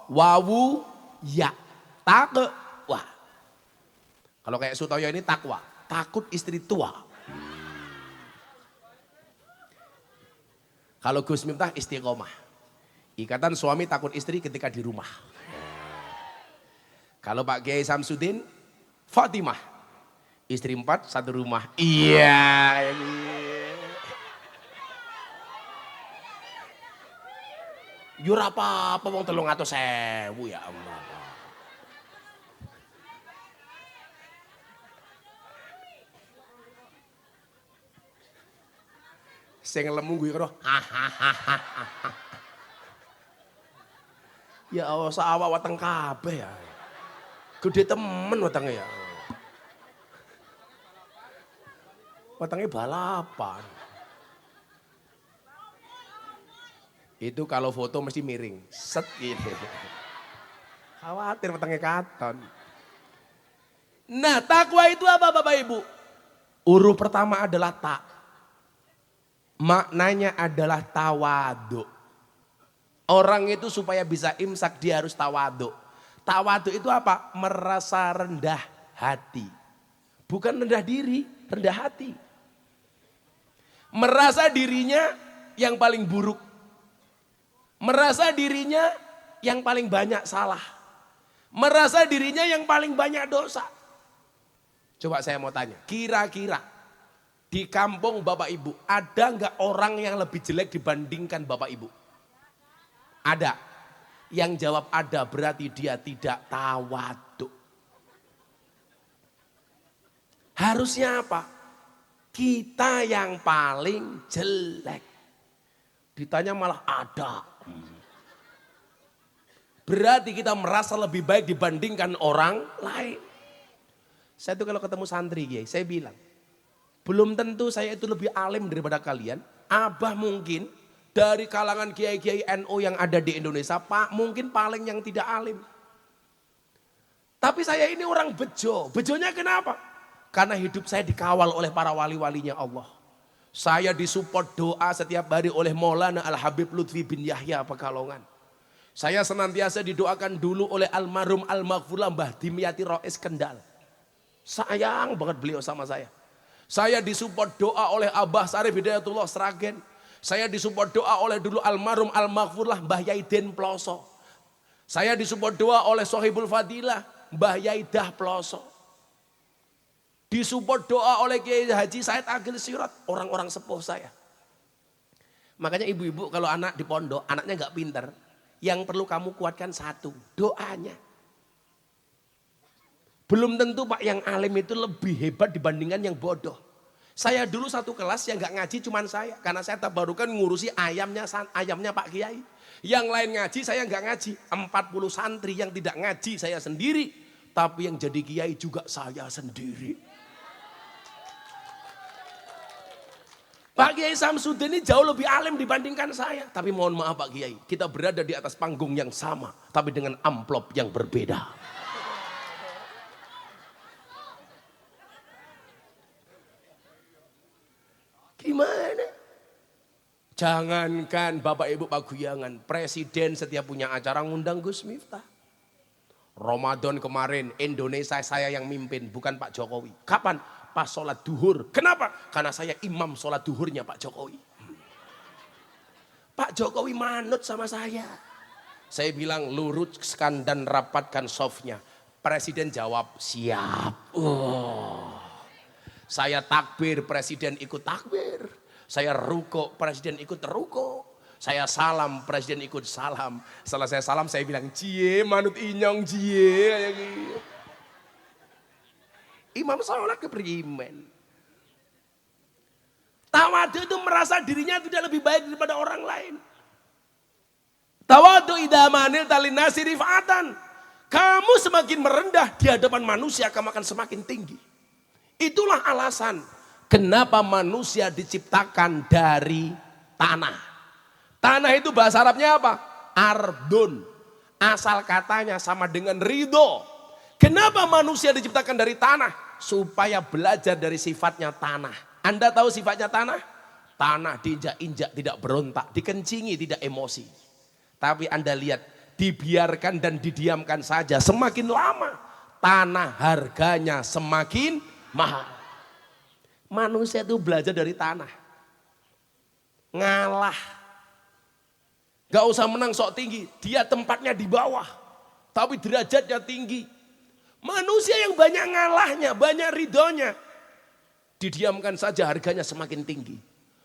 wawu, ya. Takwa. Kalau kayak Sutoyo ini takwa, takut istri tua. Kalau Gus Miftah istiqomah. Ikatan suami takut istri ketika di rumah. Kalau Pak Kiai Samsudin, Fatimah. Istri 4, satu rumah. Iya. Yura apa-apa wong 300.000 ya Allah. Sing lemu gue karo ya Allah sawah weteng kabeh ya. Gede temen wetenge ya. Wetenge balapan. Itu kalau foto mesti miring, set gitu. Khawatir wetenge katon. Nah, takwa itu apa Bapak Ibu? Huruf pertama adalah tak. Maknanya adalah tawadhu. Orang itu supaya bisa imsak dia harus tawadhu. Tawadhu itu apa? Merasa rendah hati. Bukan rendah diri, rendah hati. Merasa dirinya yang paling buruk. Merasa dirinya yang paling banyak salah. Merasa dirinya yang paling banyak dosa. Coba saya mau tanya, kira-kira di kampung Bapak Ibu, ada nggak orang yang lebih jelek dibandingkan Bapak Ibu? Ada. Yang jawab ada berarti dia tidak tawadhu. Harusnya apa? Kita yang paling jelek. Ditanya malah ada. Berarti kita merasa lebih baik dibandingkan orang lain. Saya tuh kalau ketemu santri, saya bilang, belum tentu saya itu lebih alim daripada kalian. Abah mungkin dari kalangan kiai-kiai NU yang ada di Indonesia, Pak mungkin paling yang tidak alim. Tapi saya ini orang bejo. Bejonya kenapa? Karena hidup saya dikawal oleh para wali-walinya Allah. Saya disupport doa setiap hari oleh Maulana Al-Habib Lutfi bin Yahya Pekalongan. Saya senantiasa didoakan dulu oleh almarhum Al-Maghfurlah Mbah Dimyati Rois Kendal. Sayang banget beliau sama saya. Saya disupport doa oleh Abah Sarif Hidayatullah Sragen. Saya disupport doa oleh dulu almarhum Al-Maghfurlah Mbah Yaidin Ploso. Saya disupport doa oleh Sohibul Fadilah Mbah Yaidah Ploso. Disupport doa oleh Kiai Haji Said Agil Sirat, orang-orang sepuh saya. Makanya ibu-ibu kalau anak di pondok, anaknya gak pinter, yang perlu kamu kuatkan satu, doanya. Belum tentu Pak yang alim itu lebih hebat dibandingkan yang bodoh. Saya dulu satu kelas yang gak ngaji cuman saya. Karena saya tabarukan ngurusi ayamnya Pak Kiai. Yang lain ngaji saya gak ngaji. 40 santri yang tidak ngaji saya sendiri. tapi yang jadi kiai juga saya sendiri. Pak Kiai Samsudin ini jauh lebih alim dibandingkan saya. Tapi mohon maaf Pak Kiai, kita berada di atas panggung yang sama, tapi dengan amplop yang berbeda. Gimana? Jangankan Bapak Ibu Paguyangan, Presiden setiap punya acara ngundang Gus Miftah. Ramadan kemarin Indonesia saya yang mimpin, bukan Pak Jokowi. Kapan? Pas sholat duhur. Kenapa? Karena saya imam sholat duhurnya Pak Jokowi. Pak Jokowi manut sama saya. Saya bilang luruskan dan rapatkan softnya. Presiden jawab siap. Saya takbir, Presiden ikut takbir. Saya ruko, Presiden ikut ruko. Saya salam, Presiden ikut salam. Setelah saya salam, saya bilang cie manut inyong cie. Kayak gitu. Imam sholat keprimen. Tawadu itu merasa dirinya tidak lebih baik daripada orang lain. Tawadu idamanil talinasi rifatan. Kamu semakin merendah di hadapan manusia, kamu akan semakin tinggi. Itulah alasan kenapa manusia diciptakan dari tanah. Tanah itu bahasa Arabnya apa? Ardun. Asal katanya sama dengan ridho. Kenapa manusia diciptakan dari tanah? Supaya belajar dari sifatnya tanah. Anda tahu sifatnya tanah? Tanah diinjak-injak tidak berontak, dikencingi tidak emosi. Tapi Anda lihat, dibiarkan dan didiamkan saja. Semakin lama, tanah harganya semakin mahal. Manusia itu belajar dari tanah. Ngalah. Gak usah menang sok tinggi, dia tempatnya di bawah. Tapi derajatnya tinggi. Manusia yang banyak ngalahnya, banyak ridhonya. Didiamkan saja harganya semakin tinggi.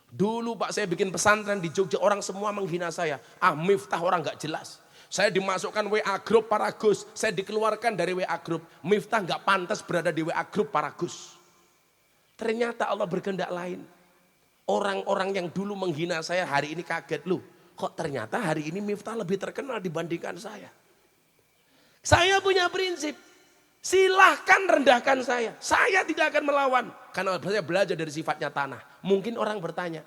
Dulu Pak saya bikin pesantren di Jogja, orang semua menghina saya. Miftah orang gak jelas. Saya dimasukkan WA Group para Gus. Saya dikeluarkan dari WA Group. Miftah gak pantas berada di WA Group para Gus. Ternyata Allah berkehendak lain. Orang-orang yang dulu menghina saya hari ini kaget. Loh kok ternyata hari ini Miftah lebih terkenal dibandingkan saya. Saya punya prinsip. Silahkan rendahkan saya. Saya tidak akan melawan. Karena saya belajar dari sifatnya tanah. Mungkin orang bertanya.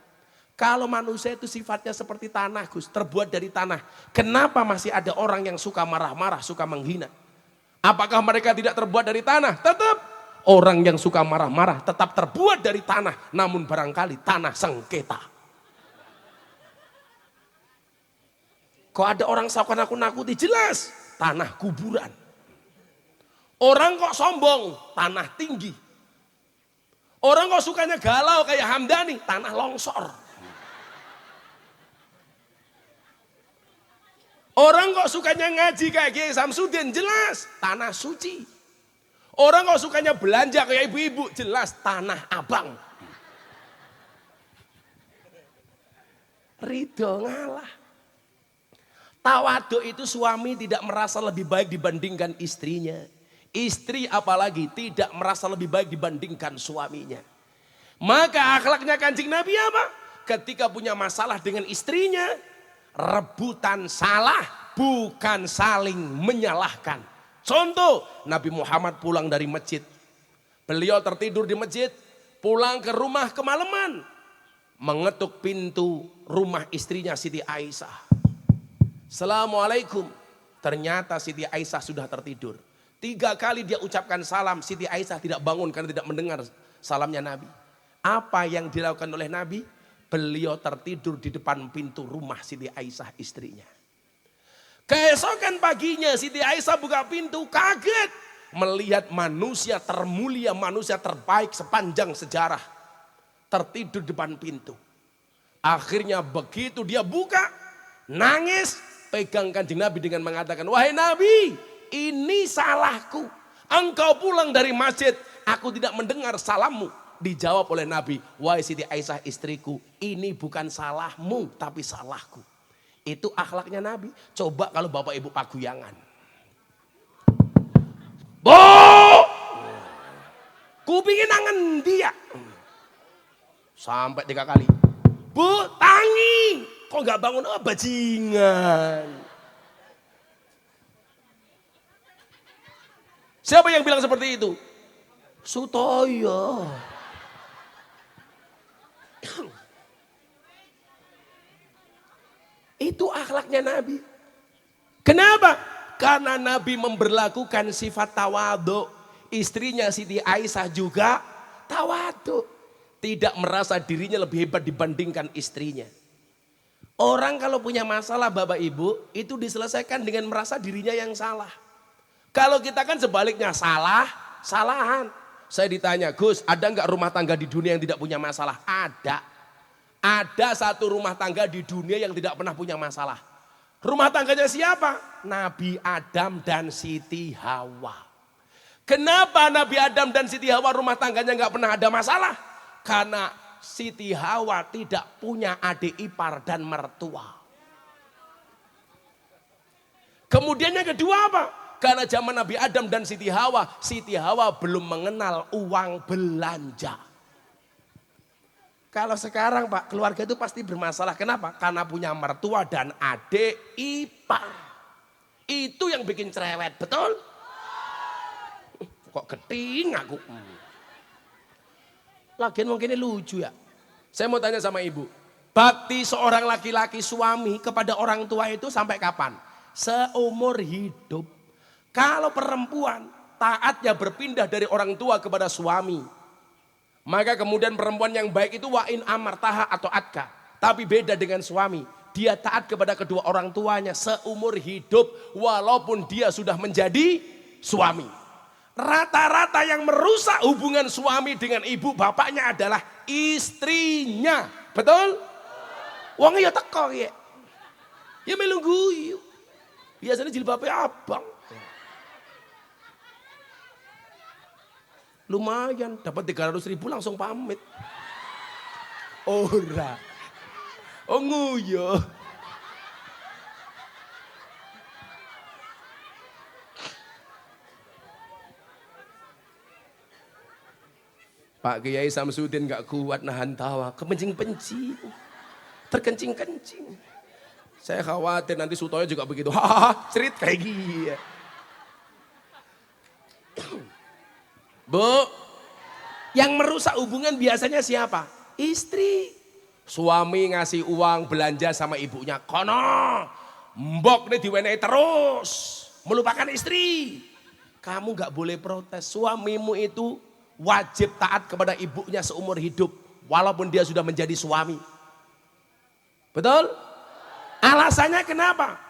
Kalau manusia itu sifatnya seperti tanah Gus. Terbuat dari tanah. Kenapa masih ada orang yang suka marah-marah, suka menghina? Apakah mereka tidak terbuat dari tanah? Tetap. Orang yang suka marah-marah tetap terbuat dari tanah. Namun barangkali tanah sengketa. Kok ada orang seakan aku nakuti? Jelas. Tanah kuburan. Orang kok sombong, tanah tinggi. Orang kok sukanya galau kayak Hamdani, tanah longsor. Orang kok sukanya ngaji kayak Kiai Samsudin, jelas tanah suci. Orang kok sukanya belanja kayak ibu-ibu, jelas tanah abang. Ridho ngalah. Tawaduk itu suami tidak merasa lebih baik dibandingkan istrinya. Istri apalagi tidak merasa lebih baik dibandingkan suaminya. Maka akhlaknya Kanjeng Nabi apa? Ketika punya masalah dengan istrinya, rebutan salah bukan saling menyalahkan. Contoh, Nabi Muhammad pulang dari masjid. Beliau tertidur di masjid, pulang ke rumah kemalaman. Mengetuk pintu rumah istrinya Siti Aisyah. Assalamualaikum. Ternyata Siti Aisyah sudah tertidur. 3 kali dia ucapkan salam, Siti Aisyah tidak bangun karena tidak mendengar salamnya Nabi. Apa yang dilakukan oleh Nabi? Beliau tertidur di depan pintu rumah Siti Aisyah istrinya. Keesokan paginya Siti Aisyah buka pintu, kaget. Melihat manusia termulia, manusia terbaik sepanjang sejarah. Tertidur di depan pintu. Akhirnya begitu dia buka, nangis, pegang Kanjeng Nabi dengan mengatakan, wahai Nabi, ini salahku. Engkau pulang dari masjid, aku tidak mendengar salammu. Dijawab oleh Nabi, wahai Siti Aisyah istriku, ini bukan salahmu tapi salahku. Itu akhlaknya Nabi. Coba kalau Bapak Ibu Paguyangan. Bu! Kupingin nangen dia. Sampai 3 kali. Bu, tangi. Kok gak bangun? Oh, bajingan. Siapa yang bilang seperti itu? Sutoyo. Itu akhlaknya Nabi. Kenapa? Karena Nabi memberlakukan sifat tawadhu. Istrinya Siti Aisyah juga tawadhu. Tidak merasa dirinya lebih hebat dibandingkan istrinya. Orang kalau punya masalah Bapak Ibu, itu diselesaikan dengan merasa dirinya yang salah. Kalau kita kan sebaliknya salahan. Saya ditanya, Gus, ada nggak rumah tangga di dunia yang tidak punya masalah? Ada. Ada satu rumah tangga di dunia yang tidak pernah punya masalah. Rumah tangganya siapa? Nabi Adam dan Siti Hawa. Kenapa Nabi Adam dan Siti Hawa rumah tangganya nggak pernah ada masalah? Karena Siti Hawa tidak punya adik ipar dan mertua. Kemudian yang kedua apa? Karena zaman Nabi Adam dan Siti Hawa belum mengenal uang belanja. Kalau sekarang Pak, keluarga itu pasti bermasalah. Kenapa? Karena punya mertua dan adik ipar. Itu yang bikin cerewet, betul? Kok keting aku? Lagian mungkin ini lucu ya. Saya mau tanya sama ibu. Bakti seorang laki-laki suami kepada orang tua itu sampai kapan? Seumur hidup. Kalau perempuan taatnya berpindah dari orang tua kepada suami. Maka kemudian perempuan yang baik itu wa'in amar taha atau atka. Tapi beda dengan suami. Dia taat kepada kedua orang tuanya seumur hidup. Walaupun dia sudah menjadi suami. Rata-rata yang merusak hubungan suami dengan ibu bapaknya adalah istrinya. Betul? Wong ya teko ya. Ya melu guyu. Biasanya jilbabnya abang. Lumayan, dapat 300.000 langsung pamit. Ora. Oh nguyo. Pak Kiai Samsudin gak kuat nahan tawa, kepencing-pencing. Terkencing-kencing. Saya khawatir nanti Sutoyo juga begitu. Hahaha, cerit kayak gini. Bu, yang merusak hubungan biasanya siapa? Istri. Suami ngasih uang belanja sama ibunya. Kono, mbok nih diwenehi terus. Melupakan istri. Kamu gak boleh protes. Suamimu itu wajib taat kepada ibunya seumur hidup. Walaupun dia sudah menjadi suami. Betul? Alasannya kenapa?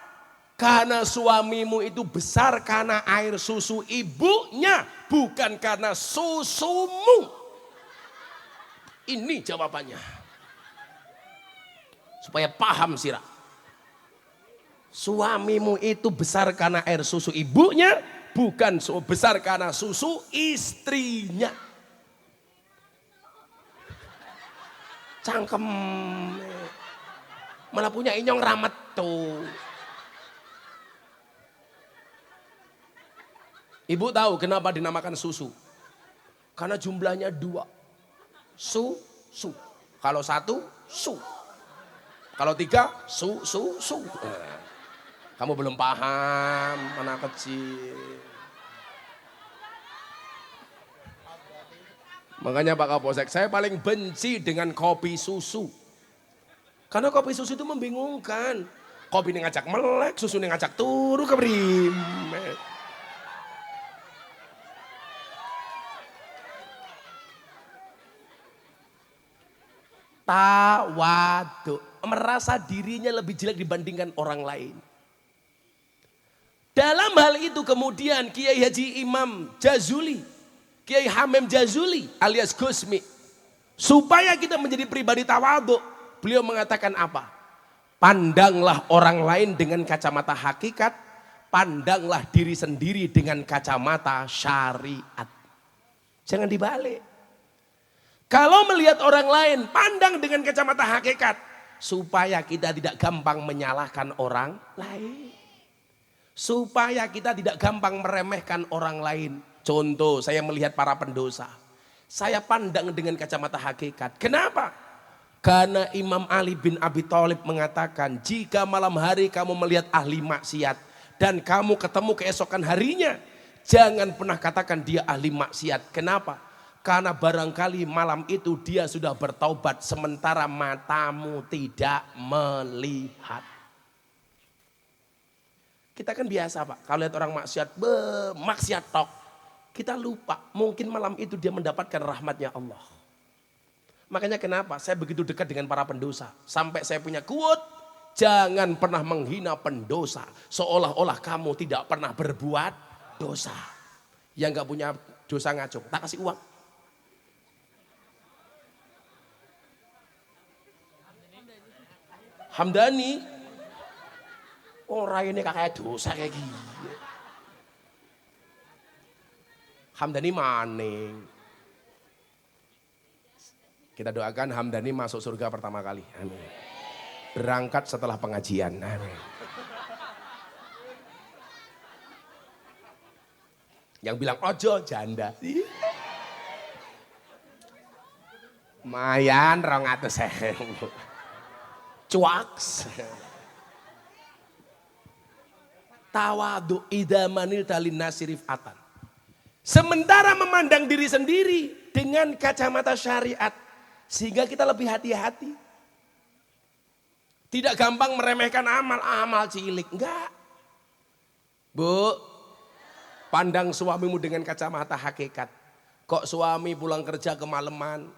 Karena suamimu itu besar karena air susu ibunya, bukan karena susumu. Ini jawabannya. Supaya paham sirah. Suamimu itu besar karena air susu ibunya, bukan besar karena susu istrinya. Cangkem. Malah punya inyong ramet tuh. Ibu tahu kenapa dinamakan susu? Karena jumlahnya 2. Su. Kalau 1, su. Kalau 3, su. Kamu belum paham, anak kecil. Makanya Pak Kapolsek, saya paling benci dengan kopi susu. Karena kopi susu itu membingungkan. Kopi ini ngajak melek, susu ini ngajak turu ke berimet. Tawadhu, merasa dirinya lebih jelek dibandingkan orang lain. Dalam hal itu kemudian Kiai Haji Imam Jazuli, Kiai Hamim Jazuli alias Gusmi, supaya kita menjadi pribadi tawadhu, beliau mengatakan apa? Pandanglah orang lain dengan kacamata hakikat, pandanglah diri sendiri dengan kacamata syariat. Jangan dibalik. Kalau melihat orang lain, pandang dengan kacamata hakikat. Supaya kita tidak gampang menyalahkan orang lain. Supaya kita tidak gampang meremehkan orang lain. Contoh, saya melihat para pendosa. Saya pandang dengan kacamata hakikat. Kenapa? Karena Imam Ali bin Abi Thalib mengatakan, jika malam hari kamu melihat ahli maksiat dan kamu ketemu keesokan harinya, Jangan pernah katakan dia ahli maksiat. Kenapa? Karena barangkali malam itu dia sudah bertaubat sementara matamu tidak melihat. Kita kan biasa Pak, kalau lihat orang maksiat, maksiat tok. Kita lupa, mungkin malam itu dia mendapatkan rahmatnya Allah. Makanya kenapa saya begitu dekat dengan para pendosa. Sampai saya punya quote, jangan pernah menghina pendosa. Seolah-olah kamu tidak pernah berbuat dosa. Yang gak punya dosa ngacung, tak kasih uang. Hamdani. Oh raine kakek dosa kayak gini. Hamdani maning. Kita doakan Hamdani masuk surga pertama kali. Amin. Berangkat setelah pengajian. Amin. Yang bilang ojo janda. Mayan 200.000. Cuaks. Tawadu idamanil talin nasirif atan. Sementara memandang diri sendiri dengan kacamata syariat. Sehingga kita lebih hati-hati. Tidak gampang meremehkan amal cilik. Enggak. Bu, pandang suamimu dengan kacamata hakikat. Kok suami pulang kerja kemalaman,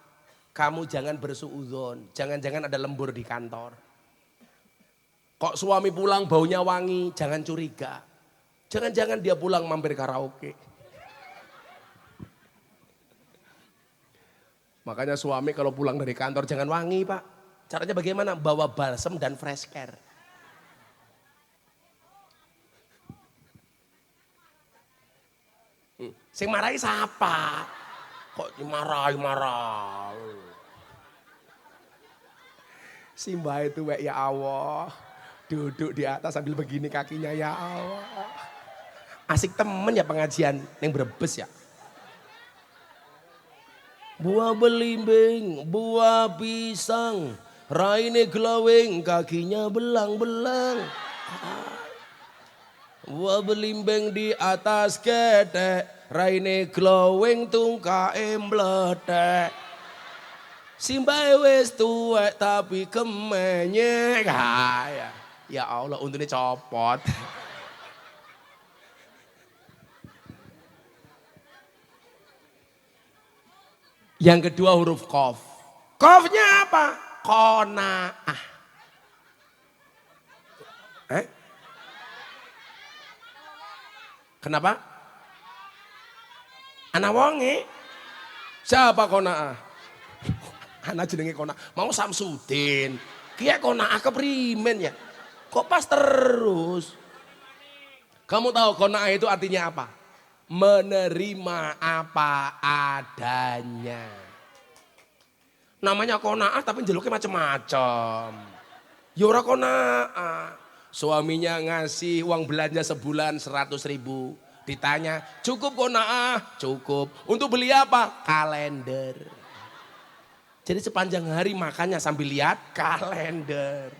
kamu jangan bersuudzon. Jangan-jangan ada lembur di kantor. Kok suami pulang baunya wangi, jangan curiga. Jangan-jangan dia pulang mampir karaoke. Makanya suami kalau pulang dari kantor jangan wangi Pak. Caranya bagaimana? Bawa balsem dan fresh care. Sing marahi siapa? Kok marah. Si mbak itu ya Allah. Duduk di atas sambil begini kakinya ya Allah. Asik temen ya pengajian yang Brebes ya. Buah belimbing, buah pisang, raine glowing, kakinya belang-belang. Buah belimbing di atas ketek, raine glowing tungkae mbledek. Simbae wis tuwek tapi kemenyek. Ya Allah, untungnya copot. Yang kedua huruf qaf. Qafnya apa? Qanaah. Kenapa? Anak wonge. Siapa qanaah? Anak jenenge qanaah. Mau Samsudin. Kia qanaah keprimen ya? Kok pas terus? Kamu tahu qanaah itu artinya apa? Menerima apa adanya. Namanya qanaah tapi jeluknya macam-macam. Ya ora qanaah. Suaminya ngasih uang belanja sebulan 100.000. Ditanya, cukup qanaah? Cukup. Untuk beli apa? Kalender. Jadi sepanjang hari makannya sambil lihat kalender.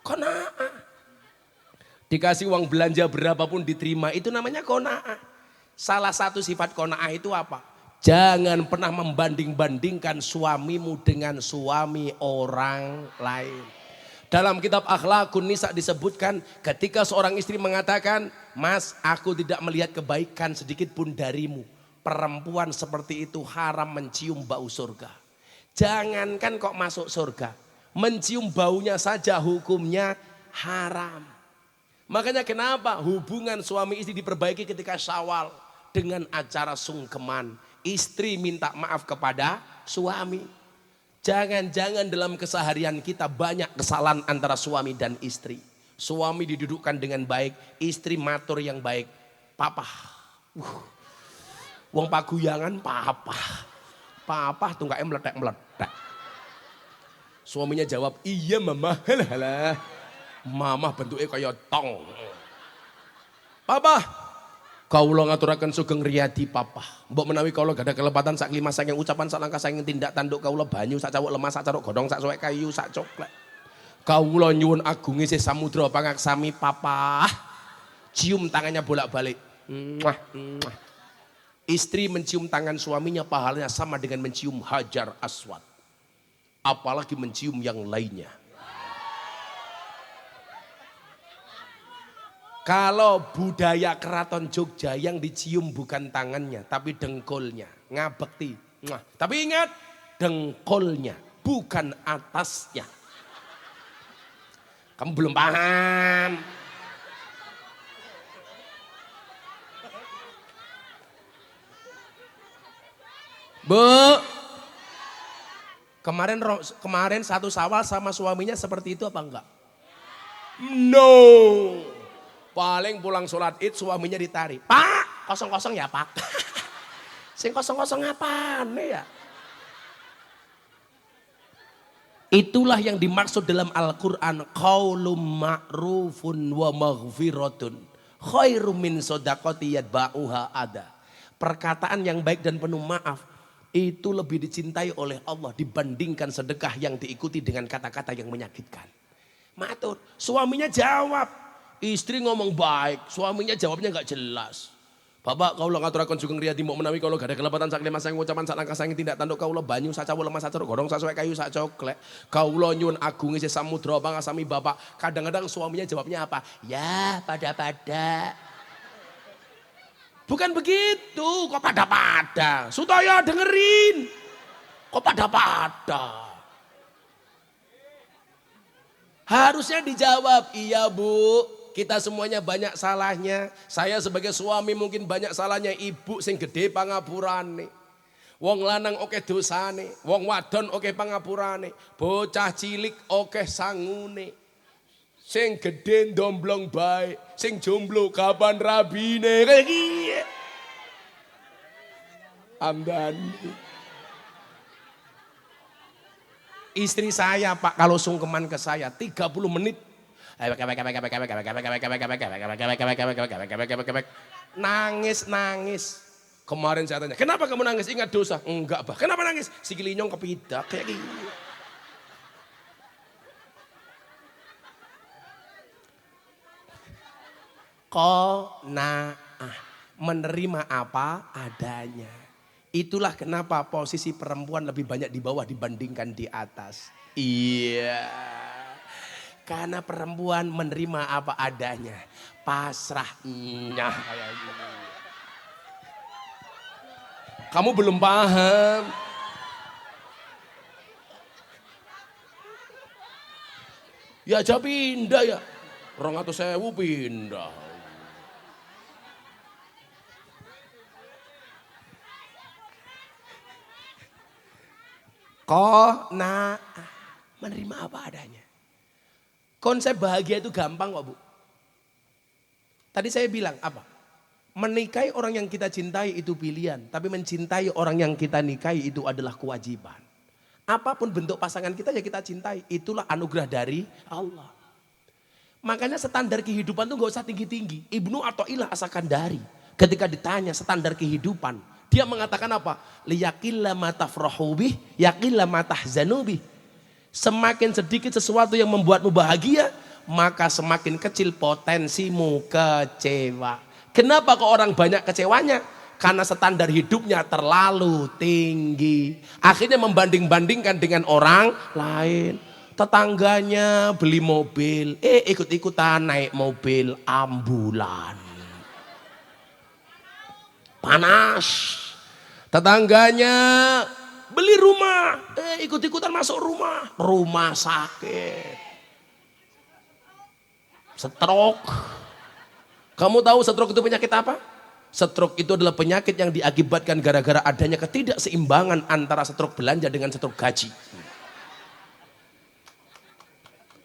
Qanaah. Dikasih uang belanja berapapun diterima, itu namanya qanaah. Salah satu sifat qanaah itu apa? Jangan pernah membanding-bandingkan suamimu dengan suami orang lain. Dalam kitab Akhlaqun Nisa disebutkan ketika seorang istri mengatakan, "Mas, aku tidak melihat kebaikan sedikit pun darimu. Perempuan seperti itu haram mencium bau surga." Jangankan kok masuk surga, mencium baunya saja hukumnya haram. Makanya kenapa hubungan suami istri diperbaiki ketika Syawal dengan acara sungkeman. Istri minta maaf kepada suami. Jangan-jangan dalam keseharian kita banyak kesalahan antara suami dan istri. Suami didudukkan dengan baik, istri matur yang baik. Papa, wong paguyangan papa. Papa tunggae meletek-meletek. Suaminya jawab, iya mama, halah. Mama bentuknya kayak tong. Papa, kaula ngaturaken sugeng riyadi papa. Mbok menawi kaula gada kelepatan sak lima saking ucapan sak langkah saking tindak tanduk kaula banyu sak cawuk lemah sak caruk godhong sak suwek kayu sak coklek. Kaula nyuwun agunge sih samudra pangaksami papa. cium tangannya bolak-balik. Mwah, mwah. Istri mencium tangan suaminya pahalanya sama dengan mencium Hajar Aswad. Apalagi mencium yang lainnya. Kalau budaya keraton Jogja yang dicium bukan tangannya tapi dengkulnya, ngabekti. Tapi ingat, dengkulnya bukan atasnya. Kamu belum paham. Bu, kemarin satu Syawal sama suaminya seperti itu apa enggak? No. Paling pulang sholat id suaminya ditarik. Pak, kosong-kosong ya pak. Sing kosong-kosong apaan ya? Itulah yang dimaksud dalam Al-Quran. Qaulun ma'rufun wa maghfiratun khairum min shadaqati yatba'uha ada. Perkataan yang baik dan penuh maaf itu lebih dicintai oleh Allah dibandingkan sedekah yang diikuti dengan kata-kata yang menyakitkan. Matur, suaminya jawab. Istri ngomong baik, suaminya jawabnya nggak jelas. Bapak kaulah ngaturaken sugeng riyadi mau menawi kaulah gak ada kelepatan sak lima sang ucapan sak langkah sang tindak tanduk kaulah banyu saca lemah saca godong sasuai kayu sak coklek. Kaulah nyuwun agung isi samudra pangasami bapak. Kadang-kadang suaminya jawabnya apa? Ya pada-pada. Bukan begitu, kok pada-pada. Sutaya dengerin. Kok pada-pada. Harusnya dijawab, iya bu. Kita semuanya banyak salahnya. Saya sebagai suami mungkin banyak salahnya. Ibu sing gede pangapurane. Wong lanang oke dosane. Wong wadon oke pangapurane. Bocah cilik oke sangune. Sing gede ndomblong baik. Sing jomblo kapan rabine. Kayak gini. Amdani. Istri saya pak kalau sungkeman ke saya 30 menit. Nangis. Kemarin saya tanya, kenapa kamu nangis? Ingat dosa? Enggak bah. Kenapa nangis? Sikil inyong kepidak kayak gini. Qanaah, menerima apa adanya. Itulah kenapa posisi perempuan lebih banyak di bawah dibandingkan di atas. Iya. Karena perempuan menerima apa adanya. Pasrahnya kayak gini. Kamu belum paham. Ya aja pindah ya. 200.000 pindah. Qanaah, menerima apa adanya. Konsep bahagia itu gampang kok bu. Tadi saya bilang apa? Menikahi orang yang kita cintai itu pilihan. Tapi mencintai orang yang kita nikahi itu adalah kewajiban. Apapun bentuk pasangan kita ya kita cintai. Itulah anugerah dari Allah. Makanya standar kehidupan itu gak usah tinggi-tinggi. Ibnu Athaillah As-Sakandari ketika ditanya standar kehidupan. Dia mengatakan apa? Liyaqilla ma tafrahu bih, yaqilla ma tahzanu bih. Semakin sedikit sesuatu yang membuatmu bahagia, maka semakin kecil potensimu kecewa. Kenapa kok orang banyak kecewanya? Karena standar hidupnya terlalu tinggi. Akhirnya membanding-bandingkan dengan orang lain. Tetangganya beli mobil, ikut-ikutan naik mobil ambulan. Panas. Tetangganya beli rumah, ikut-ikutan masuk rumah sakit. Stroke. Kamu tahu stroke itu penyakit apa? Stroke itu adalah penyakit yang diakibatkan gara-gara adanya ketidakseimbangan antara stroke belanja dengan stroke gaji.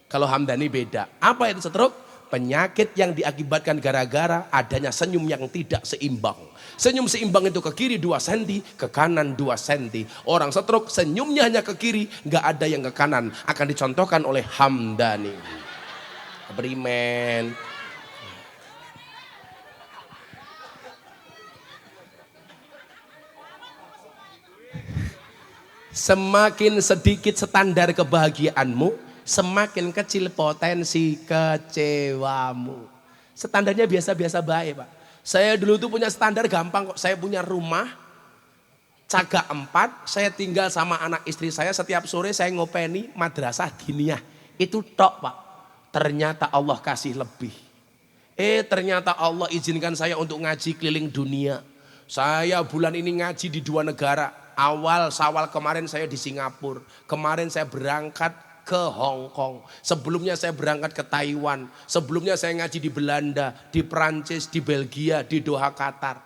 Kalau Hamdani beda. Apa itu stroke? Penyakit yang diakibatkan gara-gara adanya senyum yang tidak seimbang. Senyum seimbang itu ke kiri 2 cm, ke kanan 2 cm. Orang stroke senyumnya hanya ke kiri, gak ada yang ke kanan. Akan dicontohkan oleh Hamdani. Berimen. Semakin sedikit standar kebahagiaanmu, semakin kecil potensi kecewamu. Standarnya biasa-biasa baik Pak. Saya dulu tuh punya standar gampang kok. Saya punya rumah, Cagak 4, saya tinggal sama anak istri saya. Setiap sore saya ngopeni madrasah diniyah. Itu tok Pak. Ternyata Allah kasih lebih. Ternyata Allah izinkan saya untuk ngaji keliling dunia. Saya bulan ini ngaji di 2 negara. Awal Syawal kemarin saya di Singapura. Kemarin saya berangkat ke Hong Kong. Sebelumnya saya berangkat ke Taiwan. Sebelumnya saya ngaji di Belanda, di Perancis, di Belgia, di Doha, Qatar.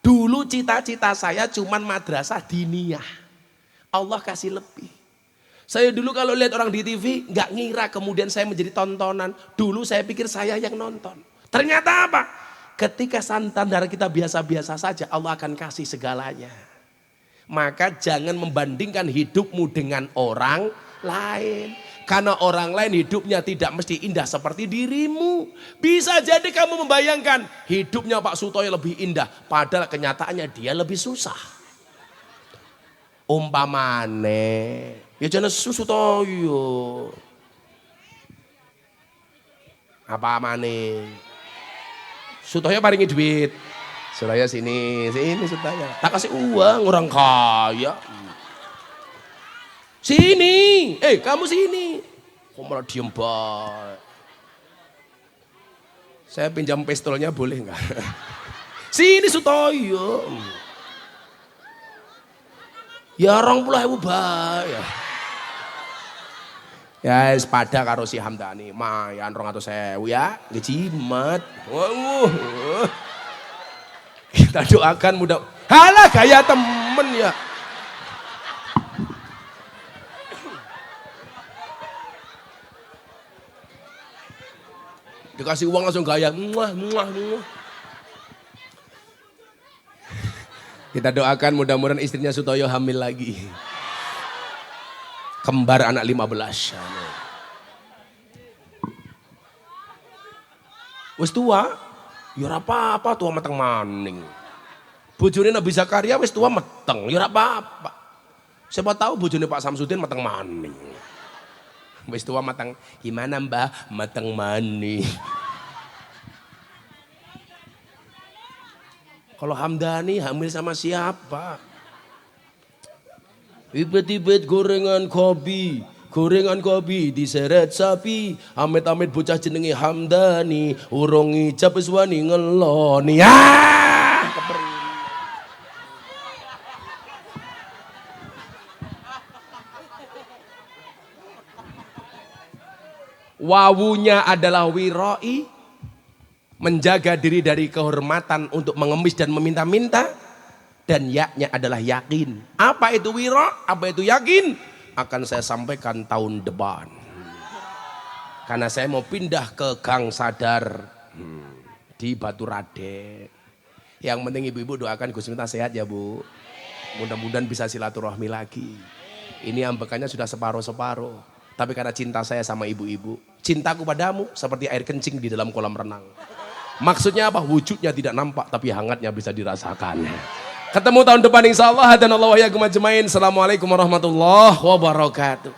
Dulu cita-cita saya cuman madrasah diniyah. Allah kasih lebih. Saya dulu kalau lihat orang di TV nggak ngira kemudian saya menjadi tontonan. Dulu saya pikir saya yang nonton. Ternyata apa? Ketika standar kita biasa-biasa saja, Allah akan kasih segalanya. Maka jangan membandingkan hidupmu dengan orang lain. Karena orang lain hidupnya tidak mesti indah seperti dirimu. Bisa jadi kamu membayangkan hidupnya Pak Sutoyo lebih indah. Padahal kenyataannya dia lebih susah. Umpamane, ya jangan Sutoyo. Apa mane? Sutoyo paringi duit. Suraya sini Sutoyo. Tak kasih uang orang kaya. Sini, kamu sini. Kok malah diem baik. Saya pinjam pistolnya boleh nggak? Sini Sutoyo. Ya 20.000 baik. Ya sepada karo si Hamdani, mayan 200.000 ya, ngejimat. Kita doakan mudah. Halah gaya temen ya. Dikasih uang langsung gaya. Muah. Kita doakan mudah-mudahan istrinya Sutoyo hamil lagi. Kembar anak 15. Wis tua. Ya ora apa-apa tua meteng maning. Bojone Nabi Zakaria wis tua meteng, ya ora apa-apa. Siapa tahu bojone Pak Samsudin meteng maning. Wis tua meteng, gimana Mbah? Meteng maning. Kalau Hamdani hamil sama siapa? Ibet-ibet gorengan kopi diseret sapi, amit-amit bocah jenenge Hamdani, urung ijab wis wani ngeloni. Wawunya adalah wiroi, menjaga diri dari kehormatan untuk mengemis dan meminta-minta. Dan yaknya adalah yakin. Apa itu wiro? Apa itu yakin? Akan saya sampaikan tahun depan. Karena saya mau pindah ke Gang Sadar di Batu Raden. Yang penting ibu-ibu doakan Gus Miftah sehat ya Bu. Mudah-mudahan bisa silaturahmi lagi. Ini ambekannya sudah separuh-separuh. Tapi karena cinta saya sama ibu-ibu, cintaku padamu seperti air kencing di dalam kolam renang. Maksudnya apa? Wujudnya tidak nampak tapi hangatnya bisa dirasakan. Ketemu tahun depan insya Allah. Hadanallahu wa iyyakum ajmain. Assalamualaikum warahmatullahi wabarakatuh.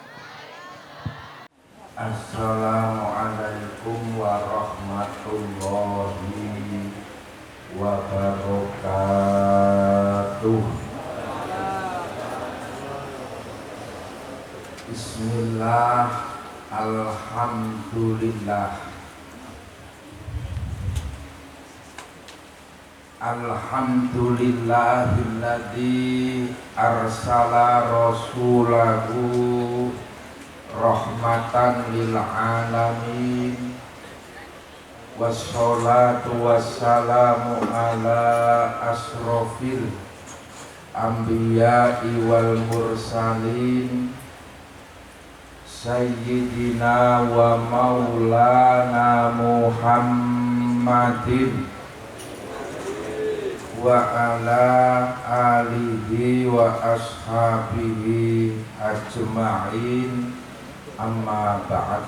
Assalamualaikum warahmatullahi wabarakatuh. Bismillah, alhamdulillah. Alhamdulillahilladzi arsala rasulahu rahmatan lil alamin. Wassalatu wassalamu ala asrofil anbiya'i wal mursalin sayyidina wa maulana Muhammadin wa ala alihi wa ashabihi ajma'in, amma ba'd.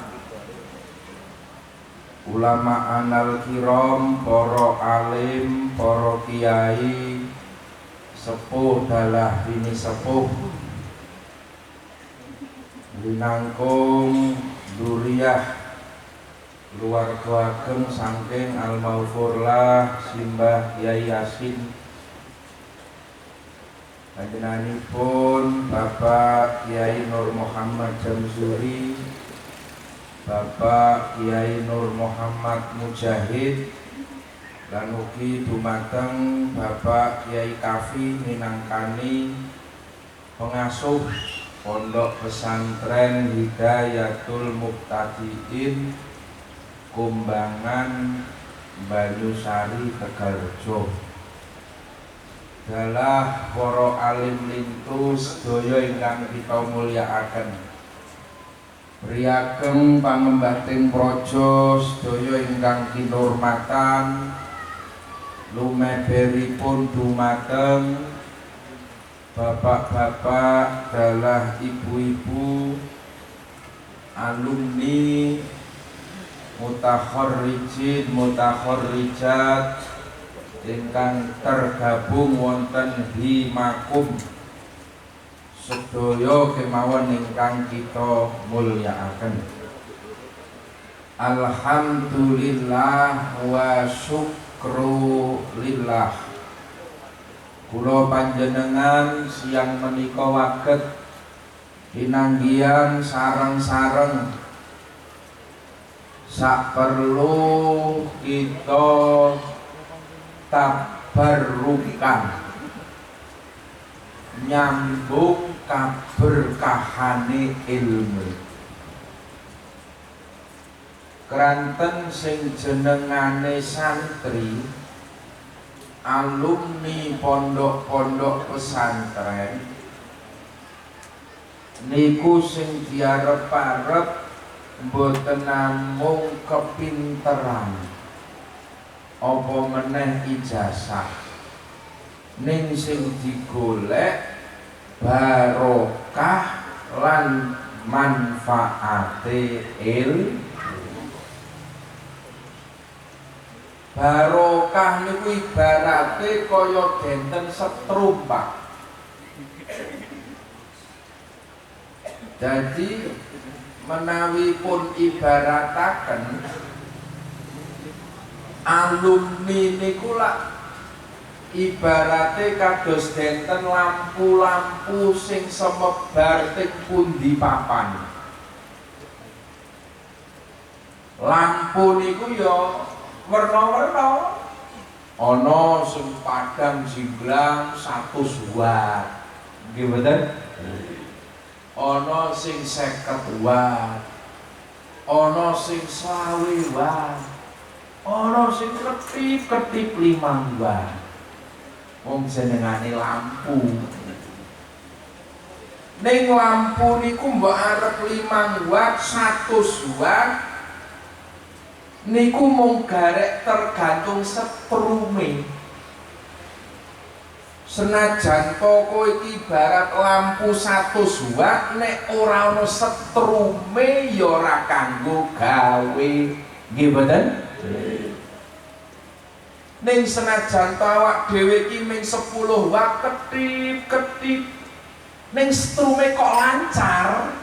Ulama anal kiram, para alim, para kiai, sepuh dalah ini sepuh, linangkung duriyah keluarga ageng saking Al-Maghfurlah Simbah Kyai Yasin, panjenenganipun Bapak Kyai Nur Muhammad Jamzuri, Bapak Kyai Nur Muhammad Mujahid, lan ugi dumateng Bapak Kyai Kafi minangkani pengasuh Pondok Pesantren Hidayatul Muqtadiin Kumbangan Banyusari Tegalrejo. Dalah para alim lintus sedaya ingkang kita mulyakaken, priyageng pangembating praja sedaya ingkang kinurmatan, lumeberipun dumateng bapak-bapak, dalah ibu-ibu, alumni, mutakhorrijin, mutakhorrijat ingkang tergabung wonten Himakum sedaya kemawon ingkang kita mulyakaken. Alhamdulillah wa syukru lillah. Kula panjenengan siang menika waget pinanggihan sareng-sareng sak perlu kita tabarrukan nyambung kaberkahane ilmu. Kranten sing jenengane santri, alumni pondok-pondok pesantren niku sing diarep-arep mboten namung kepinteran apa meneh ijazah, ning sing digolek barokah lan manfaate ilmu. Barokah niku ibarate kaya benten setrum, Pak. Jadi menawi pun ibarataken alumni niku lak ibarate kados benten lampu-lampu sing semebar teng pundi papan. Lampu niku ya werna-werna, ana sing padhang jinglang 100 watt, nggih mboten? Ana sing 50 watt, ana sing 20 watt, ana sing ketip-ketip 5 watt. Wong jenengane lampu. Ning lampu niku mbok arep 5 watt, 100 watt niku mung garek tergantung setrume. Senajan toko iki ibarat lampu 100 watt, nek ora ana setrume ya ora kanggo gawe, nggih mboten? Ning senajan awak dhewe iki mung 10 watt ketip-ketip, ning setrume kok lancar,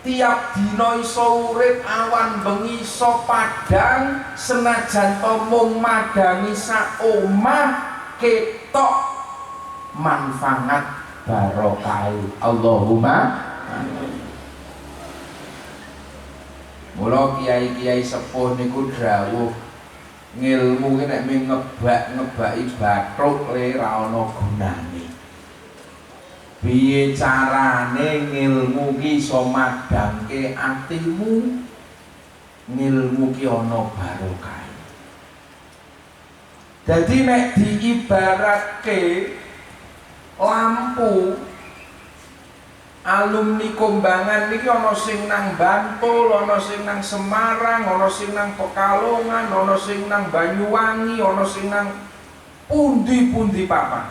tiap dina iso urip, awan bengi iso padhang, senajan to mung madangi sak omah ketok manfaat barokah. Allahumma amin. Mula kiai-kiai sepuh niku drawuh, ngilmu ki nek mung ngebak-ngebaki bathuk le ra ana gunane. Piye carane ngilmu ki iso madangke atimu, ngilmu ki ana barokah. Dadi nek diibaratke lampu, alumni Kumbangan niki ana sing nang Bantul, ana sing nang Semarang, ana sing nang Pekalongan, ana sing nang Banyuwangi, ana sing nang pundi-pundi papan.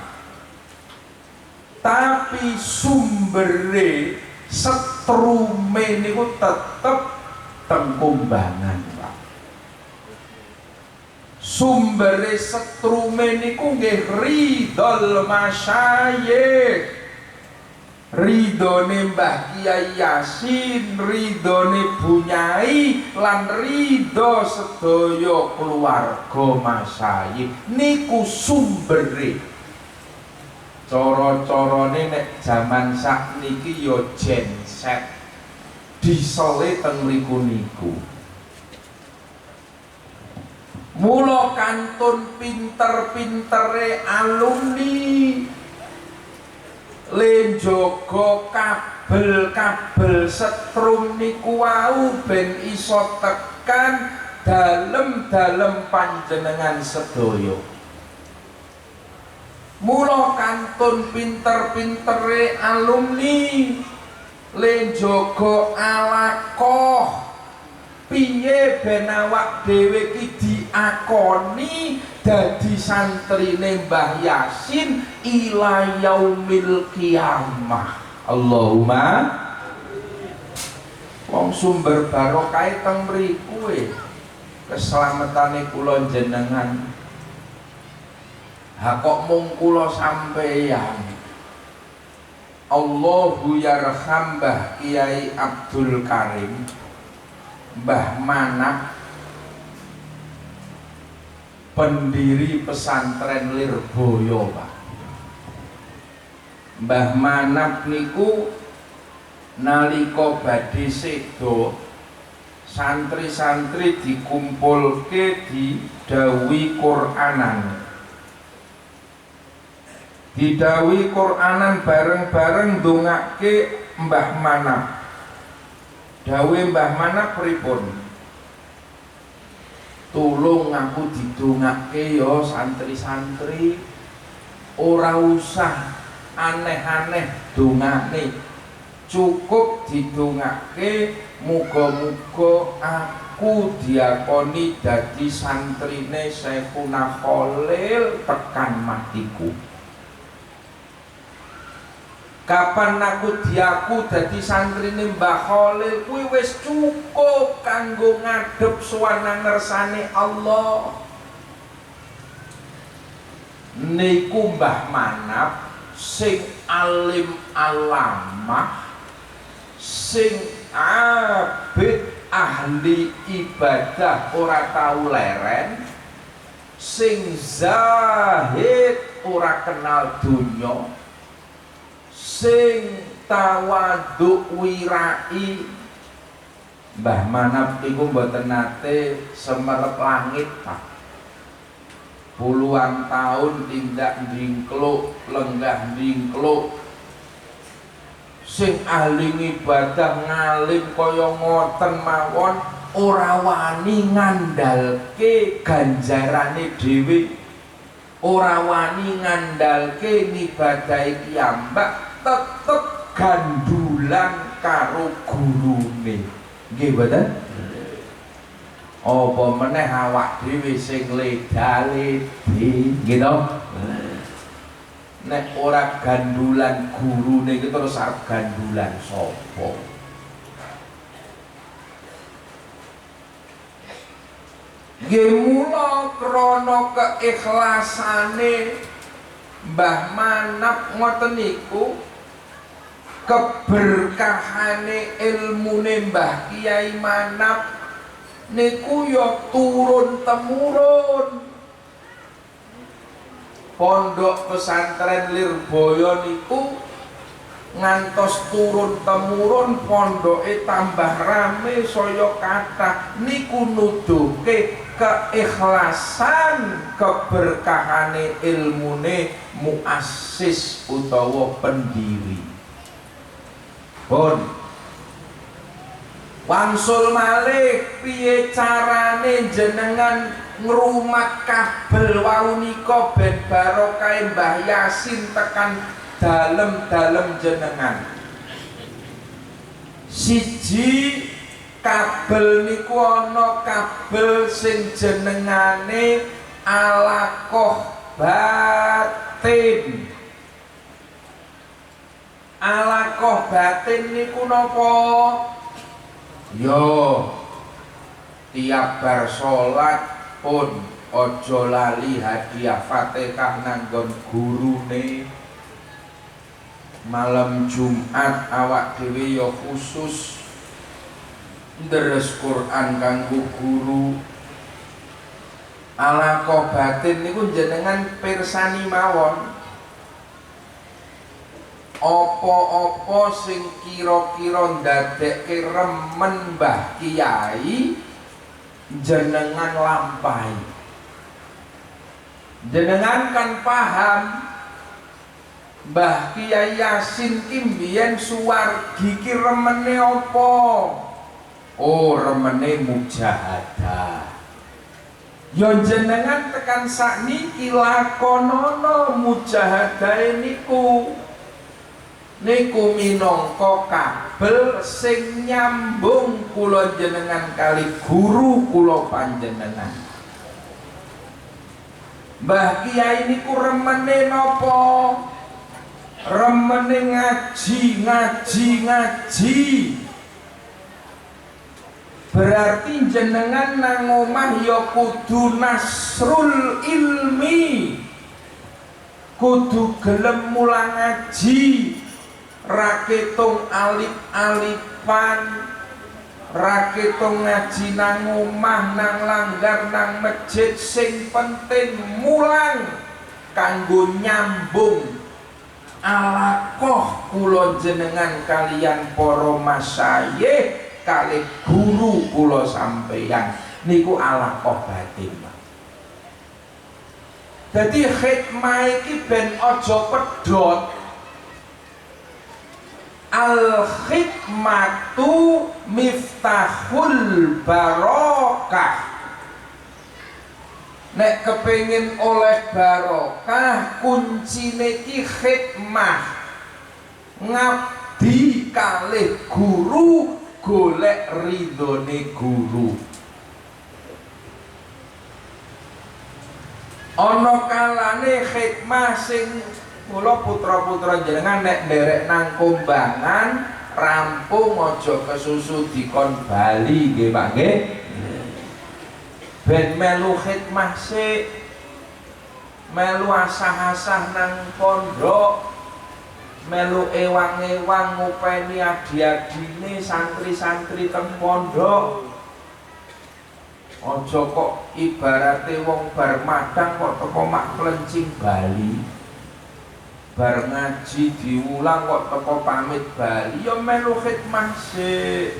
Tapi sumbere setrume niku tetep teng Kumbangan, Pak. Sumbere setrume niku nggih ridhol masyayikh. ridhone Mbah Kiai Yasin, ridhone Bunyai lan ridho sedaya keluarga masyayikh niku sumbere. Cara-carane nek jaman sakniki ya genset disele teng mriku niku. Mula kantun pinter-pintere alumni le njaga kabel-kabel setrum niku wau ben iso tekan dalem-dalem panjenengan sedaya. Mula kantun pinter-pintere alumni le njaga alakoh piye ben awak dhewe ki diakoni dadi santrine Mbah Yasin ila yaumil qiyamah. Allahumma wong sumber barokah teng mriku keselamatane kula jenengan. Ha kok mung kula sampeyan. Allahu yarham Mbah Kiai Abdul Karim, Mbah Manap, pendiri pesantren Lirboyo, Pak. Mbah Manap niku nalika badhe sedo santri-santri dikumpulke didhawuhi Qur'anan. Didhawuhi Qur'anan bareng-bareng ndongake Mbah Manap. Dawuhe Mbah Manap pripun? Tulung aku didongake ya santri-santri, ora usah aneh-aneh dongane, cukup didongake muga-muga aku diakoni dadi santrine Syekhuna Khalil tekan matiku. Kapan aku diaku dadi santrine Mbah Khalil kuwi wis cukup kanggo ngadhep sowan ngersane Allah. Niku Mbah Manap sing alim alamah, sing abid ahli ibadah ora tau leren, sing zahid ora kenal dunya, sing tawadhu wirai. Mbah Manap iku mboten nate semerep langit, Pak. Puluhan tahun tindak ndingkluk, lenggah ndingkluk. Sing ahli ibadah ngalim kaya ngoten mawon ora wani ngandalke ganjarane dhewe, ora wani ngandalke ngibadahi piyambak, tetep gandulan karo gurune. Nggih mboten? Apa meneh awak dhewe sing leda-ledi, nggih to? Nek ora gandulan gurune iki terus arep gandulan sapa? Nggih mula krana keikhlasane Mbah Manap ngoten niku, keberkahane ilmune Mbah Kiai Manap niku ya turun temurun. Pondok pesantren Lirboyo niku ngantos turun temurun, pondoke tambah rame saya kathah. Niku nuduhke keikhlasan keberkahane ilmune muassis utawa pendiri. Pun wangsul malih piye carane jenengan ngrumat kabel wau nika ben barokah Mbah Yasin tekan dalem-dalem jenengan. Siji, kabel niku ana kabel sing jenengane alaqah batin. Alaqah batin niku napa? Yo tiap bar salat pun ojo lali hadiah Fatihah nanggon gurune. malam Jumat awak dhewe ya khusus deres Quran kanggo guru. Alaqah batin niku jenengan pirsani mawon. Apa-apa sing kira-kira ndadekke remen Mbah Kiai jenengan lampahi. Jenengan kan paham Mbah Kiai Yasin ki mbiyen suwargi ki remene apa? Oh, remene mujahadah. Ya jenengan tekan sakniki lakonono mujahadah niku. Niku minangka kabel sing nyambung kula jenengan kali guru kula panjenengan. Mbah Kiai niku remene napa? Remene ngaji. Berarti jenengan nang omah ya kudu nasrul ilmi, kudu gelem mulang ngaji, raketung alif-alifan, raketung ngaji nang omah, nang langgar, nang masjid. Sing penting mulang kanggo nyambung alaqah kula jenengan kalian para masyayikh kalih guru kula sampeyan niku alaqah batin. Dadi khidmah iki ben aja pedhot. Al khidmatu miftahul barokah. Nek kepengin oleh barokah kuncine ki khidmah, ngabdi kalih guru, golek ridhone guru. Ana kalane khidmah sing kula putra-putra jenengan nek nderek nang Kombangan rampung aja kesusu dikon bali nggih Pak nggih. Ben melu khidmah sik, melu asah-asah nang pondok, melu ewang-ewang ngupeni adi-adine santri-santri teng pondok. Aja kok ibarate wong bar madang kok teko mak klencing bali. Bar ngaji diulang kok teko pamit bali, ya melu khidmah sik.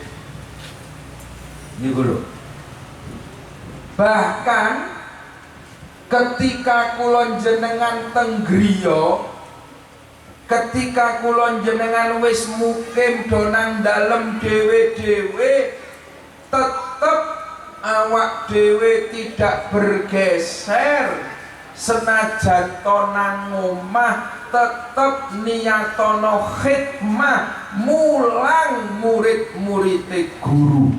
Niku lho. Bahkan ketika kula jenengan teng griya, ketika kula jenengan wis mukim do nang dalem dhewe-dhewe, tetep awak dhewe tidak bergeser. Senajan to nang omah tetep niyatono khidmah mulang murid-muride guru.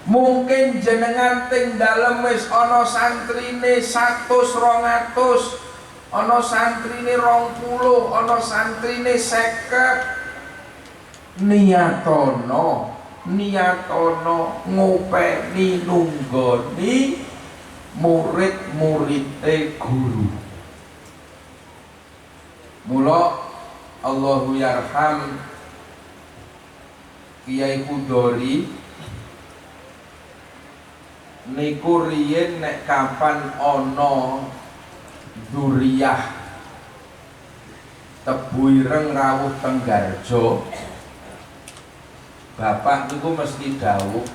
Mungkin jenengan ting dalem wis ana santrine 100 200, ana santrine 20, ana santrine 50. Niyatono ngopeni nunggoni murid-muride guru. Mula Allahu yarham Kiai Kudori niku riyen nek kapan ana dzuriyah Tebu Ireng rawuh Tenggarjo, bapak niku mesti dawuh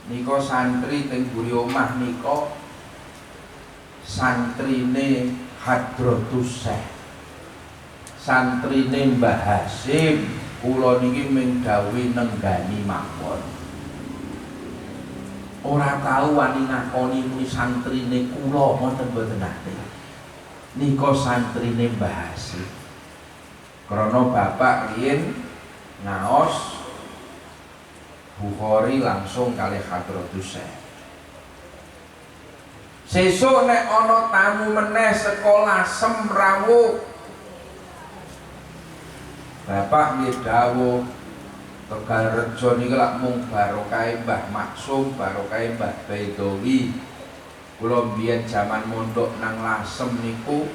nika santri teng mburi omah nika santrine Hadratus Syekh, santrine Mbah Hasim, kula niki mung dawuh nenggani mawon. Ora tau wani ngakoni muni santrine kula ngoten mboten nate. Nika santrine Mbah Hasim. Krana bapak riyen ngaos Bukhari langsung kalih Hadratus Syekh. Sesuk nek ana tamu meneh sekolah semrawuh, bapak nggih dawuh Tegalrejo niki lak mung barokahe Mbah Maksum, barokahe Mbah Baidowi. Kula mbiyen jaman mondok nang Lasem niku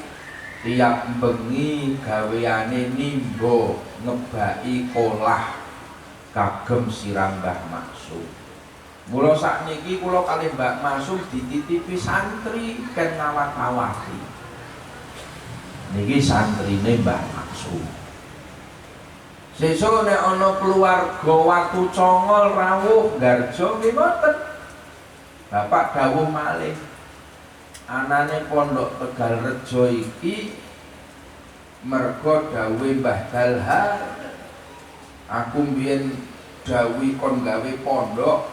tiap bengi gaweane nimbo ngebaki kolah kagem sirah Mbah Maksum. Mula sakniki kula kalih Mbak Maksum dititipi santri ken ngawat-awati. Niki santrine Mbah Maksum. Sesuk nek ana keluarga Watu Congol rawuh Garjo nggih mboten. Bapak dawuh malih anane pondok Tegalrejo iki merga dawuhe Mbah Dalhar. Aku mbiyen dawuhi kon gawe pondok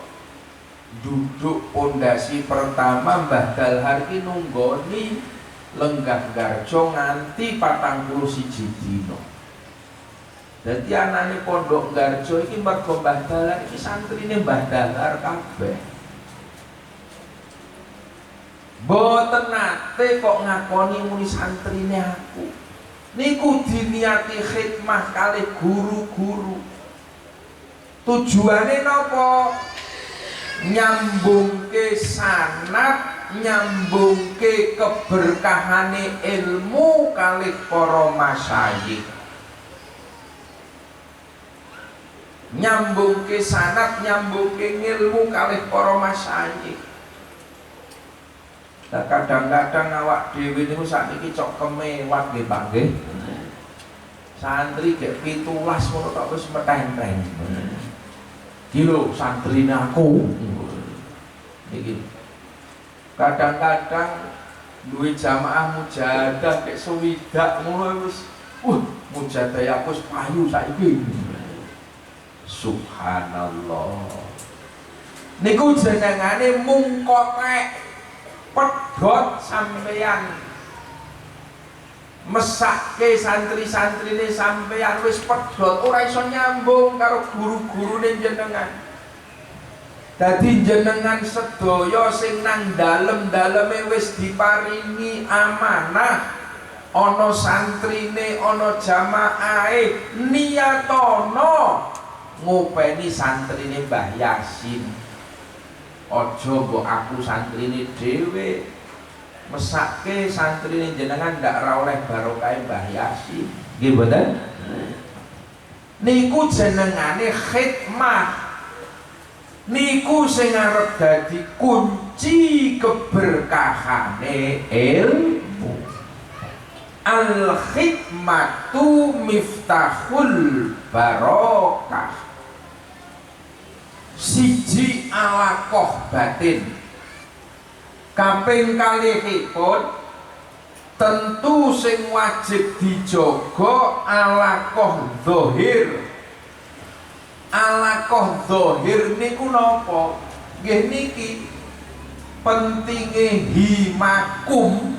duduk pondasi pertama Mbah Dalhar ki nunggoni Lenggah Garjo nganti 41 dina. Dadi anane pondok Garjo iki mergo Mbah Dalhar iki santrine Mbah Dalhar kabeh. Boten nate kok ngakoni muni santrine aku. Niku diniati khidmah kalih guru-guru. Tujuane napa? Nyambungke sanad, nyambungke keberkahane ilmu kalih para masyayikh. Nyambungke sanad, nyambungke ilmu kalih para masyayikh. Nah, kadang-kadang awak dhewe niku sakniki cok kemewat nggih Pak nggih. Santri gek 17 ngono tok wis meteng-teng. Iki lho santrine aku. Iki. Kadang-kadang duwe jamaah mujahadah gek swidak ngono wis mujahadah aku wis payu saiki. Subhanallah. Niku jenengane mung kotek pedhot sampeyan mesake santri-santrine sampeyan wis pedhot ora iso nyambung karo guru-gurune jenengan. Dadi jenengan sedaya sing nang dalem-daleme wis diparingi amanah, ana santrine, ana jamaahe, niyatono ngopeni santrine Mbah Yasin. Ojo mbok aku santrine dhewe mesake santrine jenengan ndak ra oleh barokah Mbah Yasin. Nggih mboten? Niku jenengane khidmah. Niku sing arep dadi kunci keberkahane ilmu. Al khidmatu miftahul barokah. Siji alaqah batin. Kaping kalihipun tentu sing wajib dijaga alaqah zahir. Alaqah zahir niku napa? Nggih niki pentinge himakum,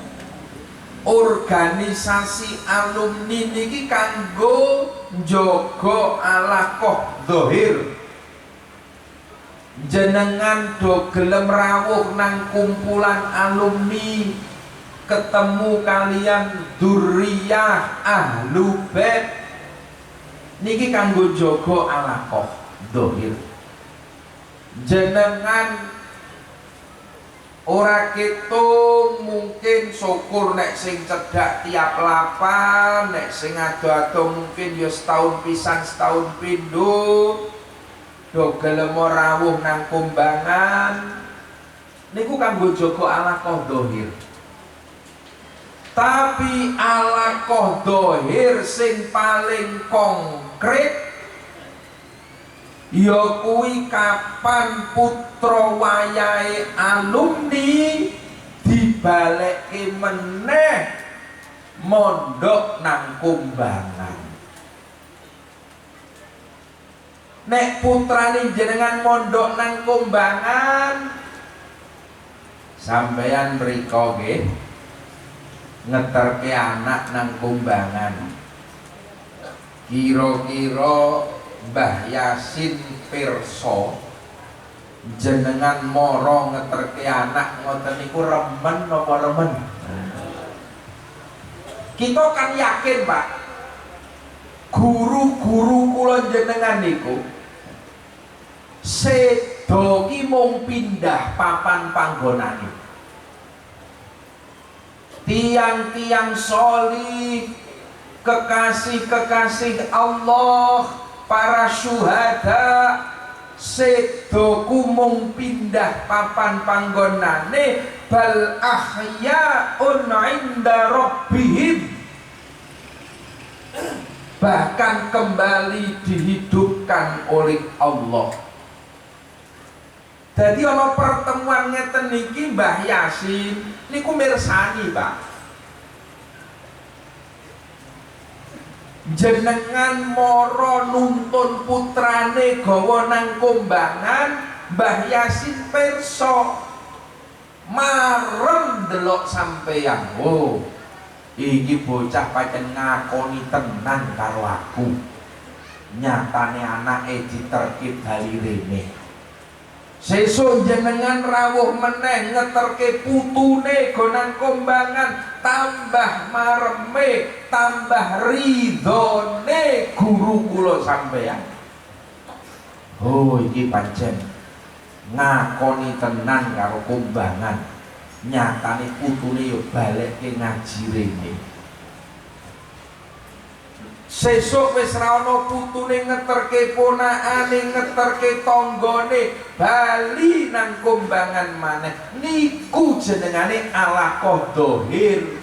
organisasi alumni niki kanggo njaga alaqah zahir. Jenengan do gelem rawuh nang kumpulan alumni, ketemu kalian dzurriyyah ahlu bait niki kanggo jaga alaqah zahir. Jenengan ora ketung mungkin syukur nek sing cedhak tiap lapan, nek sing ado-ado mungkin ya setahun pisan setahun pindho do gelem rawuh nang kumbangan niku kanggo jaga alaqah zahir. Tapi alaqah zahir sing paling konkret ya kuwi kapan putra wayahe alumni dibalekke meneh mondok nang kumbangan. Nek putrane jenengan mondok nang kumbangan, sampeyan mriko nggih ngeterke anak nang kumbangan. Kira-kira Mbah Yasin pirsa jenengan mara ngeterke anak ngoten niku remen napa remen? Kita kan yakin, Pak, guru-guru kula jenengan niku sedo ki mung pindah papan panggonane. tiang-tiang solih, kekasih-kekasih Allah, para syuhada sedo kumung pindah papan panggonane bal ahyaun inda rabbihim, bahkan kembali dihidupkan oleh Allah. Jadi ana pertemuan ngeten niki Mbah Yasin niku mirsani, Pak. Jenengan moro nuntun putrane gawa nang Kumbangan, Mbah Yasin pirsa marem delok sampeyan. Oh, iki bocah pancen ngakoni tenan karo aku. Nyatane anake diterkip bali rene. Sesuk jenengan rawuh meneh ngeterke putune gonan Kumbangan, tambah mareme, tambah ridhone guru kula sampeyan. Oh, iki pancen ngakoni tenan karo Kumbangan. Nyatane putune yo balekke ngaji rene. Sesuk wis ra ana putune ngeterke ponakane, ngeterke tanggane, bali nang Kumbangan maneh. Niku jenengane alaqah dhahir.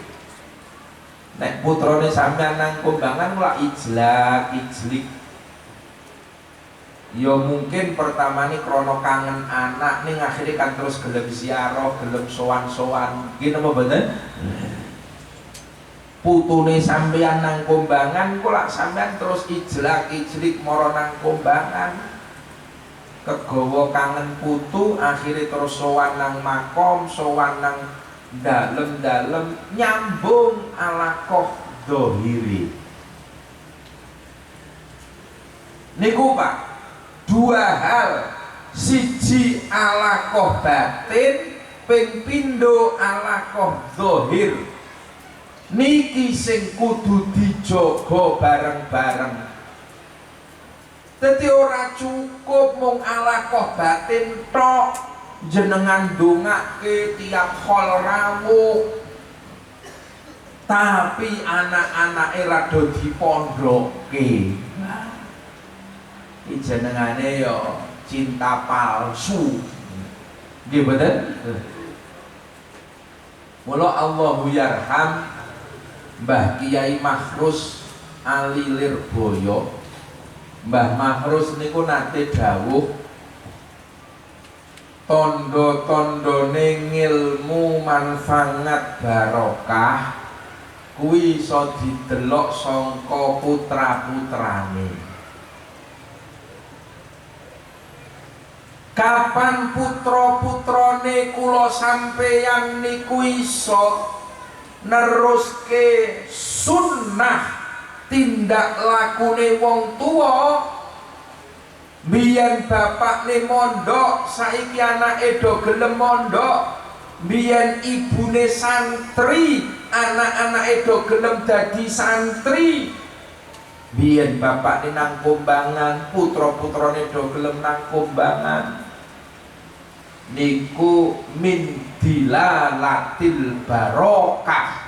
Nek putrane sampean nang Kumbangan mulak ijlik. Ya mungkin pertamane krana kangen anak ning akhire kan terus gelem ziarah, gelem sowan-sowan. Nggih napa mboten? Putune sampeyan nang Kumbangan kok sampeyan terus ijlik mara nang Kumbangan, kegawa kangen putu, akhirnya terus sowan nang makom, sowan nang dalem-dalem, nyambung alaqah dhahiri. Niku Pak, dua hal, siji alaqah batin, ping pindho alaqah dhahir. Niki sing kudu dijaga bareng-bareng. Dadi ora cukup mung alaqah batin tok, jenengan ndongake tiap khol rawuh, tapi anak-anake rada dipondoke. Iki jenengane ya cinta palsu. Nggih mboten? Mula Allahu yarham Mbah Kiai Mahrus Ali Lirboyo. Mbah Mahrus niku nate dawuh, tondo-tondone ngilmu manfaat barokah kuwi iso didelok sangka putra-putrane. Kapan putra-putrane kula sampeyan niku iso neruske sunnah tindak lakune wong tua, biyen bapakne mondok saiki anake do gelem mondok, biyen ibune santri anak-anake do gelem dadi santri, biyen bapakne nang Kumbangan putra-putrane do gelem nang Kumbangan. Niku min dilalatil barokah,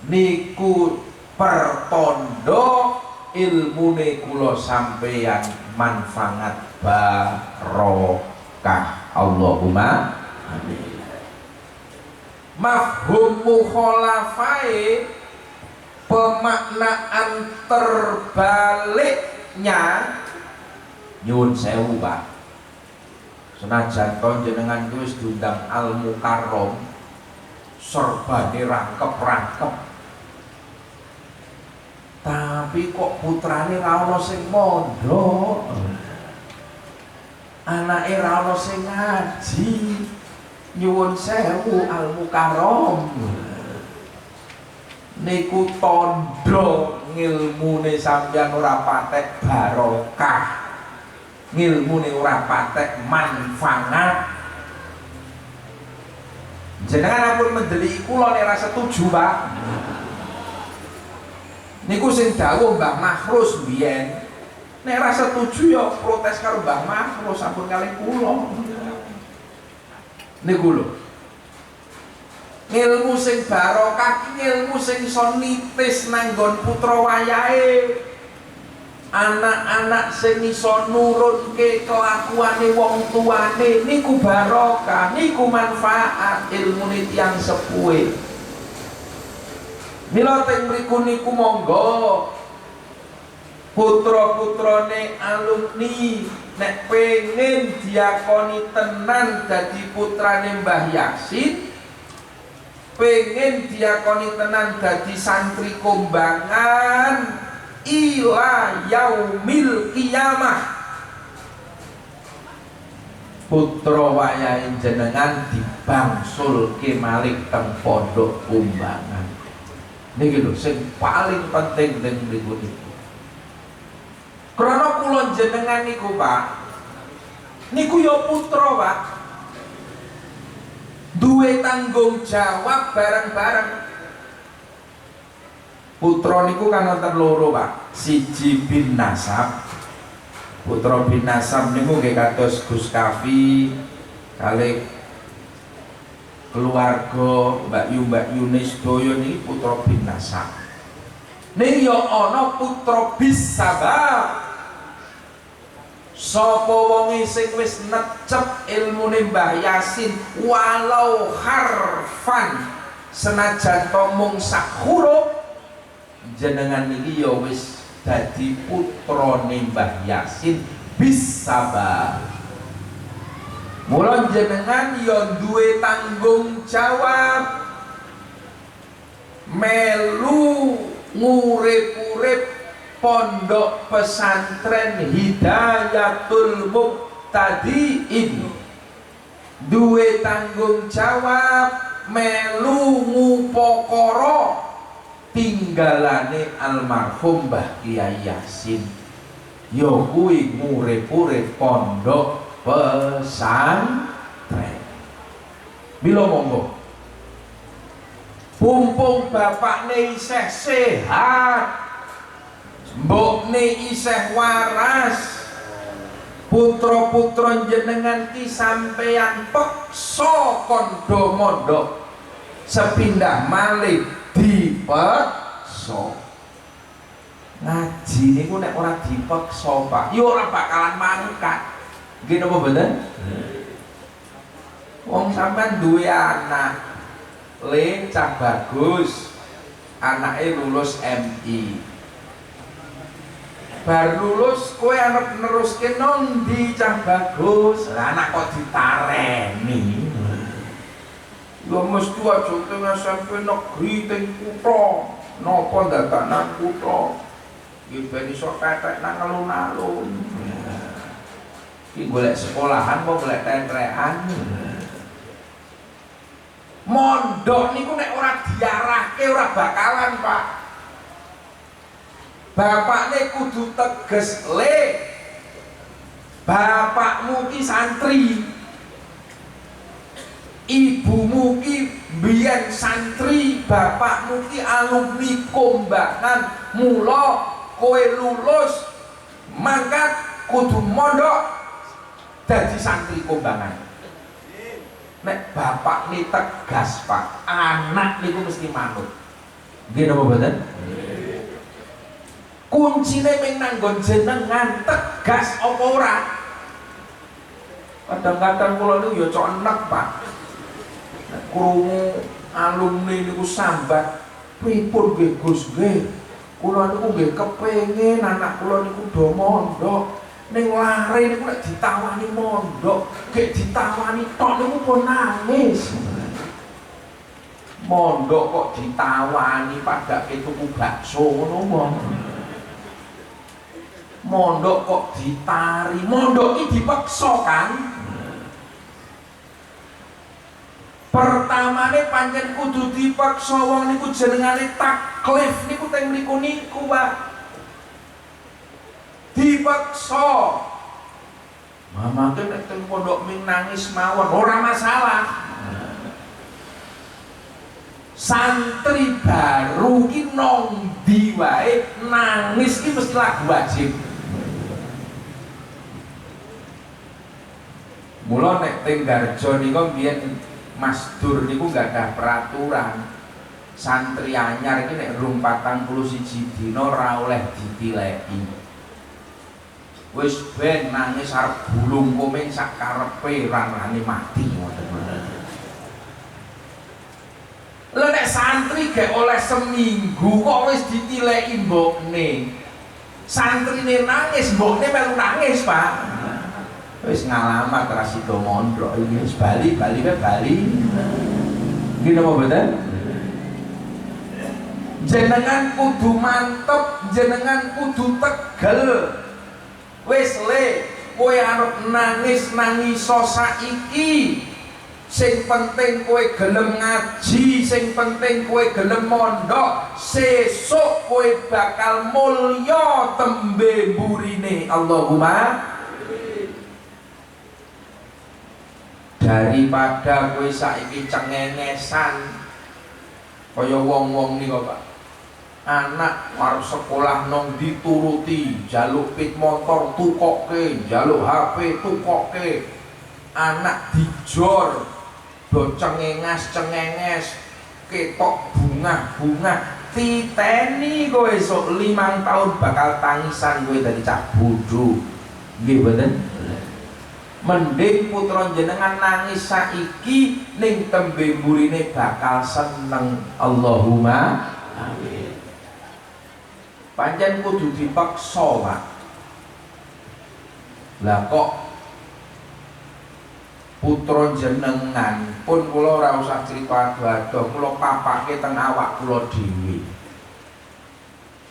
niku pertondo ilmune kula sampeyan manfaat barokah. Allahumma amin. Mafhum mukhalafai, pemaknaan terbaliknya, nyuwun sewu Pak, senajan kon jenengan wis diundang Al Mukarrom, serbane rangkep-rangkep, tapi kok putrane ra ono sing mondok, anake ra ono sing ngaji. Nyuwun sewu Al Mukarrom niku tondo ngilmune sampeyan ora patek barokah, ngilmune ora patek manfaat. Jenengan ampun mendeli kula nek ra setuju, Pak. Niku sing dawuh Mbah Mahrus biyen. Nek ra setuju ya protes karo Mbah Mahrus, sampun kalih kula. Niku lho. Ngilmu sing barokah ki ngilmu sing iso nitis nanggon putra wayahe. Anak-anak sing iso nurunke kelakuane wong tuane niku barokah, niku manfaat ilmune tiyang sepuhe. Mila teng mriku niku monggo putra-putrane alumni nek pengen diakoni tenan dadi putrane Mbah Yasin, pengen diakoni tenan dadi santri Kombangan ila yaumil qiyamah, putra wayahe jenengan dibangsulke malih teng pondok Kombangan. Niki lho sing paling penting teng mriku niku. Krana kula jenengan niku Pak, niku ya putra Pak, duwe tanggung jawab bareng-bareng. Putra niku kan wonten loro Pak, siji bin nasab. Putra bin nasab niku nggih kados Gus Kafi kalih keluarga Mbak Yuni sedaya niki putra bin nasab. Ning ya ana putra bis sabab. Sapa wonge sing wis necep ilmune Mbah Yasin walau harfan senajan to mung sak huruf, jenengan niki ya wis dadi putrane Mbah Yasin bisabab. Mula jenengan ya duwe tanggung jawab melu ngurip-urip pondok pesantren Hidayatul Muqtadiin, duwe tanggung jawab melu ngupakara tinggalane almarhum Mbah Kyai Yasin, ya kuwi ngurip-urip pondok pesantren. Mila monggo pumpung bapakne isih sehat, mbokne isih waras, putra-putra jenengan ki sampeyan peksa kondo mondok sepindah malih dipeksa. Ngaji niku nek ora dipeksa Pak, ya ora bakalan mangkat. Nggih napa mboten? Wong sampean duwe anak le cah bagus, anake lulus MI. Bar lulus kowe arep neruske nondi cah bagus? Lah anak kok ditareni. Ya mesti aja teng SMP negeri teng kutha. Napa ndadakna kutha? Iki ben iso tetek nang alun-alun. Iki golek sekolahan apa golek tentrekan? Mondok niku nek ora diarahke ora bakalan Pak. Bapakne kudu teges, le bapakmu ki santri, ibumu ki biyen santri, bapakmu ki alumni Kombangan, mula kowe lulus mangkat kudu mondok dadi santri Kombangan. Nek bapak ini tegas Pak, anak niku mesti manut. Nggih napa mboten? Kuncine ming nanggon jenengan tegas apa ora? Kadang-kadang kula niku ya cok enek Pak. Nek krungu alumni niku sambat, pripun nggih Gus nggih? Kula niku nggih kepengin anak kula niku do mondok. Ning lare niku nek ditawani mondok, gek ditawani tok niku pun nangis. Mondok kok ditawani padake tuku bakso ngono mong. Mondok kok ditari, mondok iki dipaksa kan? Pertamane pancen kudu dipaksa wong niku jenengane taklif niku teng mriku niku Pak. Dipaksa. Mama tuh nek teng pondok ming nangis mawon ora masalah. Santri baru ki nondi wae nangis ki mesti lagu wajib. Mula nek teng Garjo nika biyen Mas Dur niku gak ada peraturan. Santri anyar iki nek rung 41 dina ora oleh ditileki. Wis ben nangis arep bulung komeng sak karepe ranane mati ngoten. Lha nek santri gak oleh seminggu kok wis ditileki mbokne. Santrine nangis, mbokne melu nangis, Pak. Wis ngalamat ra sida mondok iki wis bali wae. Nggih napa mboten? Jenengan kudu mantep, jenengan kudu tegel. Wis le, kowe arep nangis nangiso saiki. Sing penting kowe gelem ngaji, sing penting kowe gelem mondok. Sesuk kowe bakal mulya tembe burine. Allahumma. Daripada kowe saiki cengengesan kaya wong-wong nika, Pak. Anak arep sekolah nang dituruti, jaluk pit motor tukoke, jaluk HP tukoke. Anak dijor do cengenges ketok bunga titeni kowe esuk 5 tahun bakal tangisan kowe dadi cah bodho. Nggih mboten? Mending putra jenengan nangis saiki ning tembe mburine bakal seneng. Allahumma amin. Pancen kudu dipaksa, Pak. Lah kok putra jenengan pun kula ora usah crita ado-ado, kula papake teng awak kula dhewe.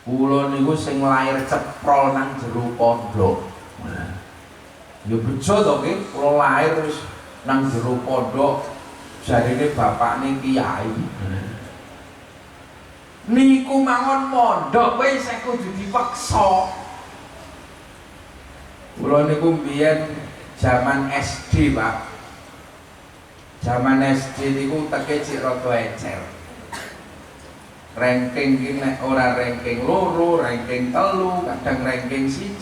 Kula niku sing lair ceprol nang jero pondok. Ya bejo to nggih, kula lair wis nang jero pondok, jarine bapakne kiai. Niku mangon mondok kowe sing kudu dipaksa. Kula niku mbiyen zaman SD, Pak. Zaman SD niku teke cek rada encer. Ranking ki nek ora ranking 2, ranking 3, kadang ranking 1.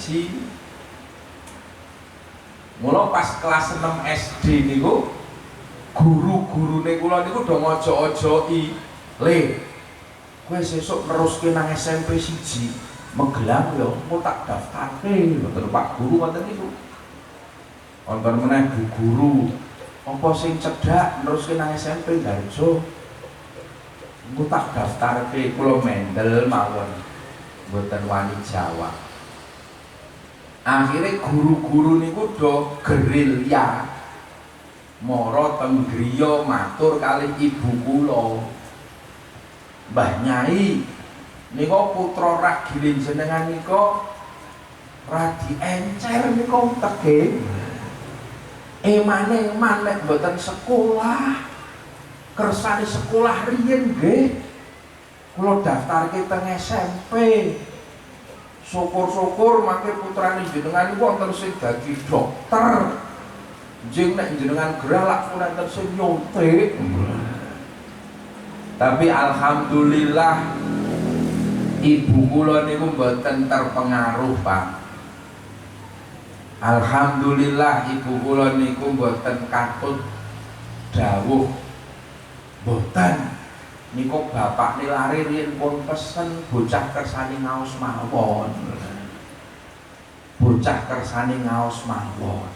Mula pas kelas 6 SD niku guru-gurune kula niku do ngojo-ojoki, "Le, kowe sesuk neruske nang SMP 1, Magelang ya, engko tak daftarke." Ngoten Pak Guru ngoten niku. Wonten meneh Bu Guru, "Apa sing cedhak neruske nang SMP Darjo? Engko tak daftarke." Kula mendel mawon, mboten wani jawab. Akhirnya guru-guru niku do gerilya mara teng griya matur kalih ibu kula, "Mbah Nyai, nika putra ragile jenengan nika radi encer nika tege. Emane nek mboten sekolah, kersane sekolah riyen nggih. Kula daftarke teng SMP. Syukur-syukur mangke putrane jenengan niku wonten sing dadi dokter. Jeng nek jenengan gerah lak wonten sing nyuntik." Tapi alhamdulillah ibu kula niku mboten terpengaruh, Pak. Alhamdulillah ibu kula niku mboten katut dawuh, "Mboten. Niku bapak nilare riyen pun pesen bocah kersane ngaos mawon." Bocah kersane ngaos mawon.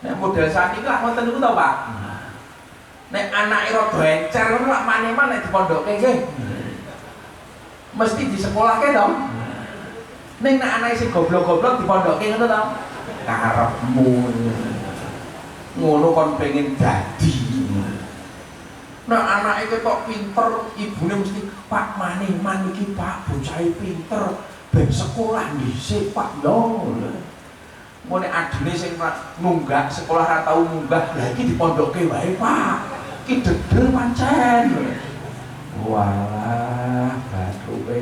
Nek model saniki lak ngoten niku to, Pak. Nek anake rada encer ngono lak maneman nek dipondokke nggih. Mesti disekolahke to. Ning nek anake sing goblok-goblok dipondokke ngono to. Karepmu. Ngono kon pengen dadi. Nah anake ketok pinter, ibune mesti, "Pak maneman iki Pak, bocahe pinter, ben sekolah dhisik Pak yo." Mone adine sing munggah sekolah ra tau munggah, lha iki dipondokke wae Pak. Iki dedel pancen. Walah, bathuke.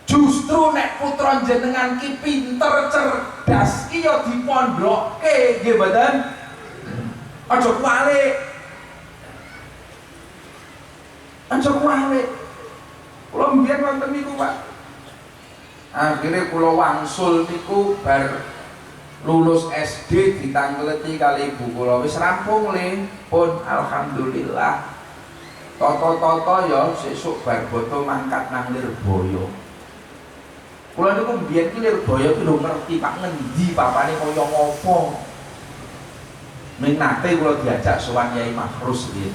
Justru nek putra jenengan ki pinter cerdas ki ya dipondokke nggih mboten? Aja kualik. Aja kualik. Kula mbiyen wonten niku, Pak. Akhire kula wangsul niku bar lulus SD ditangkleti kali ibu kula wis rampung le pun alhamdulillah. Toto-toto ya sesuk bar boto mangkat nang Lirboyo. Kula niku mbiyen ki Lirboyo ki lho ngerti Pak ngendi papane kaya ngopo. Ning nate kula diajak sowan Yai Mahrus riyen.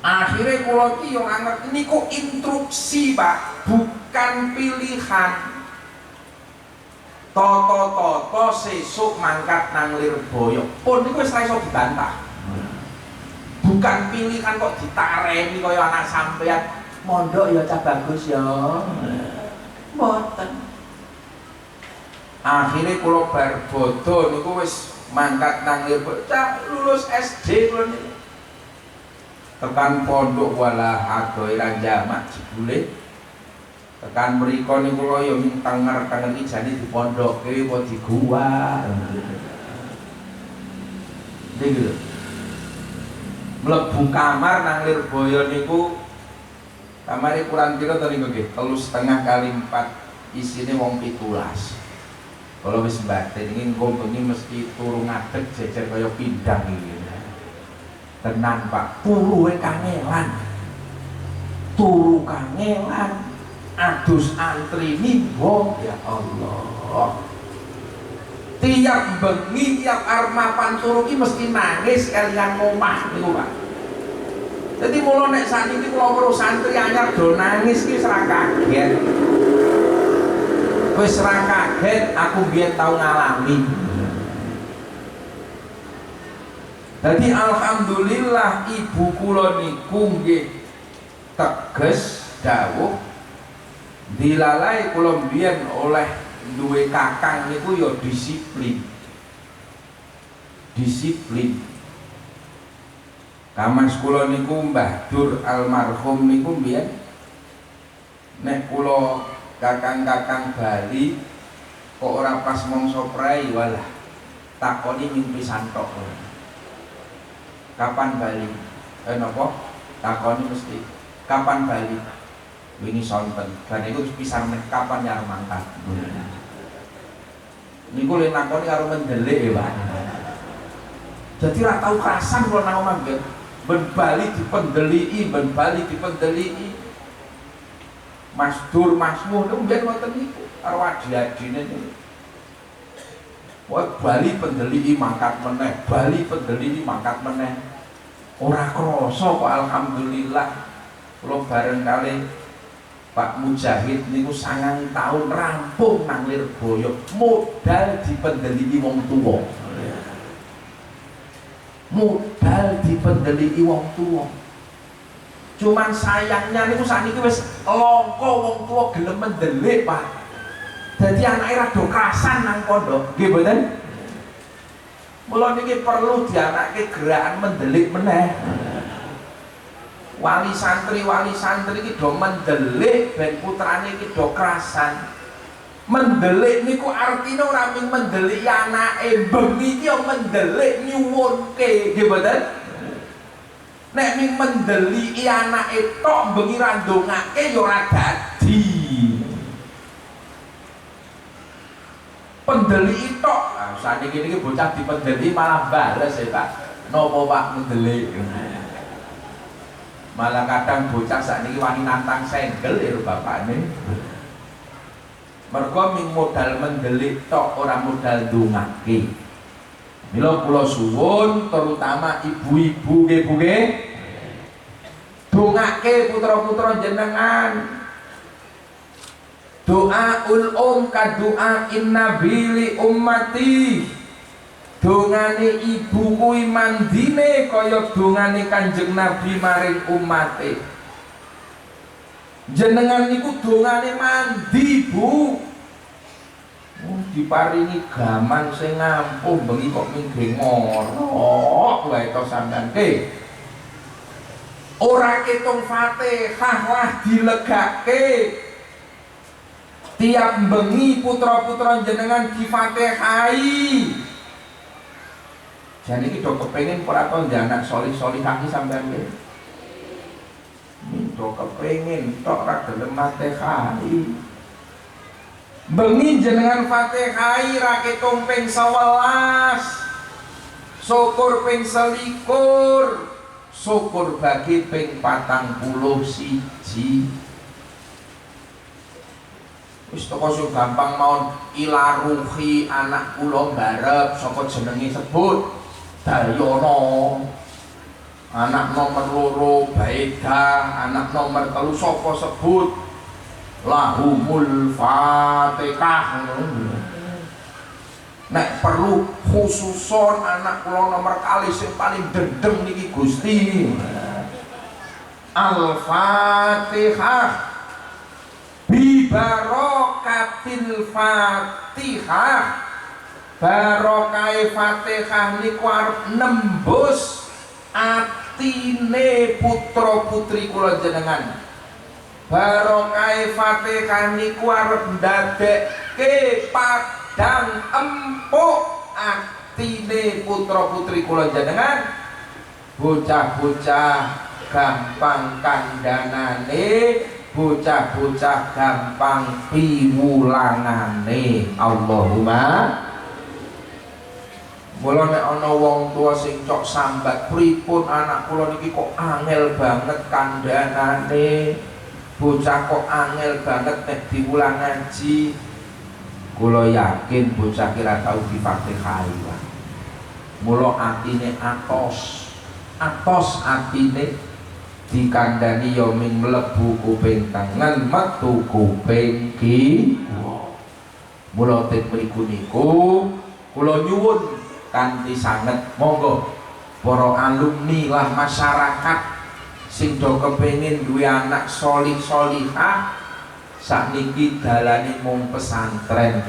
Akhirnya kula ki yo ngerti niku instruksi Pak, bukan pilihan. Toto-toto sesuk mangkat nang Lirboyo. Pun niku wis ra iso dibantah. Bukan pilihan kok ditareni kaya anak sampean. Mondok ya cah bagus ya. Mboten. Akhirnya kula bar bodho niku wis mangkat nang Lirboyo. Cah lulus SD kula niku. Tekan pondok wala adoe ra jamak jebule. Tekan mriko niku kula ya mintenger-tenger ijane dipondokke apa di gua. Niki lho. Mlebu kamar nang Lirboyo niku kamare kurang kira to niku nggih 3,5 kali 4 isine wong 17. Kalau wis batin iki engko bengi mesti turu ngadeg jejer kaya pindang iki. Tenan Pak, turuwe kangelan. Turu kangelan. Adus antri nimbo ya Allah. Tiap bengi, tiap armapan turu ki mesti nangis kalian omah niku Pak. Jadi mulo nek sakniki kula weruh santri anyar do nangis ki ora kaget. Wis ora kaget, aku biyen tau ngalami. Jadi alhamdulillah ibu kula niku nggih teges dawuh dilalai kula biyen oleh duwe kakang niku ya disiplin. Disiplin. Kamas kula niku Mbah Dur almarhum niku mbiyen nek kula kakang-kakang Bali kok ora pas mangsa prai walah takoni mimpi santok. Kapan Bali? Napa? Takoni mesti kapan Bali? Wingi sonten. Dan iku pisan kapan nyar mangkat. Niku le nakoni karo mendelik ya, Pak. Jadi ra tau kerasan kula nang omah nggih. Ben Bali dipendeliki, ben Bali dipendeliki. Mas Dur, Mas Muh niku mbiyen ngoten niku karo adi-adine niku. Wah, Bali pendeliki mangkat meneh, Bali pendeliki mangkat meneh. Ora krasa kok alhamdulillah kula bareng kali Pak Mujahid niku 9 tahun rampung nang Lirboyo modal dipendeliki wong tuwa. Modal dipendeliki wong tuwa. Cuman sayangnya niku sakniki wis langka wong tuwa gelem mendelik, Pak. Dadi anake rada krasan nang pondok, nggih mboten? Mula niki perlu dianake gerakan mendelik meneh. Wali santri iki do mendelik ben putrane iki do krasan. Mendelik niku artine ora mung mendelik anake, bengi iki yo mendelik nyuwunke, nggih mboten? Nek mung mendeliki anake tok bengi ra ndongake yo ora dadi. Pendeliki tok. Nah, saniki niki bocah dipendeliki malah bales ya, Pak. Napa Pak mendelik? Malah kadang bocah sakniki wani nantang senggel ya bapakne. Mergo ming modal mendelik tok ora modal ndongake. Mila kula suwun terutama ibu-ibu nggih Bu nggih. Dongake putra-putra jenengan. Doaul kadoa innabili ummati. Dongane ibu kuwi mandine kaya dongane Kanjeng Nabi maring ummate. Jenengan niku dongane mandi, Bu. Diparingi gaman sing ngampuh bengi kok mingge ngorok wae to sampean ke. Ora ketung Fatihah lah dilegake. Tiap bengi putra-putra jenengan difatihai. Jane iki do kepengin ora to anak solih-solihah sampean nggih. Do kepengin tok ra gelem fatihai. bengi jenengan Fatihai ra ketung ping 11, syukur ping 21, syukur bagi ping 41. Wis toko sing gampang mawon, ilaruhi anak kula mbarep saka jenenge sebut Dayono. Anak nomor 2 Baeda, anak nomor 3 sapa sebut Lahumul Fatihah. Nek perlu khususon anak kula nomor kali sing paling dendeng niki Gusti. Al-Fatihah bi barokatil Fatihah. Barokai Fatihah niku arep nembus atine putra putri kula jenengan. Barokai Fatihah niku arep ndadekke padang empuk atine putra putri kula jenengan. Bocah-bocah gampang kandhanane, bocah-bocah gampang piwulangane. Allahumma. Mula nek ana wong tua sing cok sambat, pripun anak kula niki kok angel banget kandhanane, bocah kok angel banget nek diulang ngaji. Kula yakin bocah kira tau difatihai wae. Mula atine atos atine dikandani ya ming mlebu kuping tangan metu kuping kiwa. Mula tek mriku niku kula nyuwun kanthi sanget, monggo para alumni lah masyarakat sing do kepengin duwe anak solih solihah, sakniki dalane mung pesantren.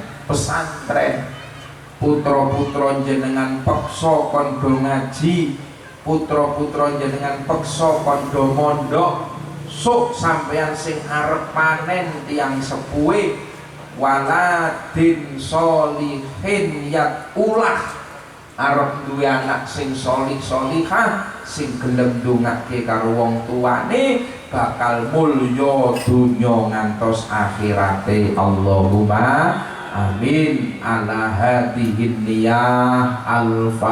Putra-putra jenengan peksa kondo ngaji, putra-putra jenengan peksa kondo mondok, sok sampeyan sing arep panen tiyang sepuhe waladin solihin yat ulah, arep duwe anak sing solih solihah sing gelem ndongake karo wong tuane bakal mulya dunya ngantos akhirate. Allahumma amin. Ala hadhihi niyah al-Fatihah.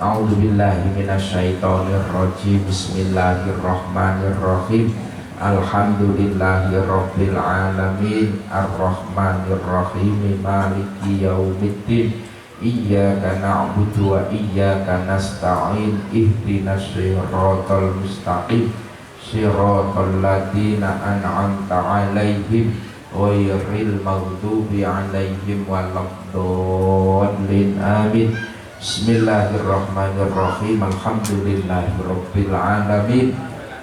A'udzubillahi minasyaitonir rajim. Bismillahirrahmanirrahim. Alhamdulillahi rabbil alamin, arrahmanir rahim, maliki yaumiddin. Iyyaka na'budu wa iyyaka nasta'in. Ihdinas siratal mustaqim, siratal ladzina an'amta 'alaihim ghairil maghdubi 'alaihim waladdallin. Amin. Bismillahirrahmanirrahim. Alhamdulillahi rabbil alamin,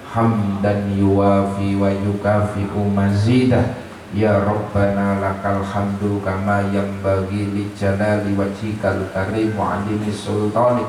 hamdan yuwafi wa yukafi'u mazidah. Ya Rabbana lakal hamdu kama yanbaghi li jalali wajhikal karim wa 'azimi sultanik.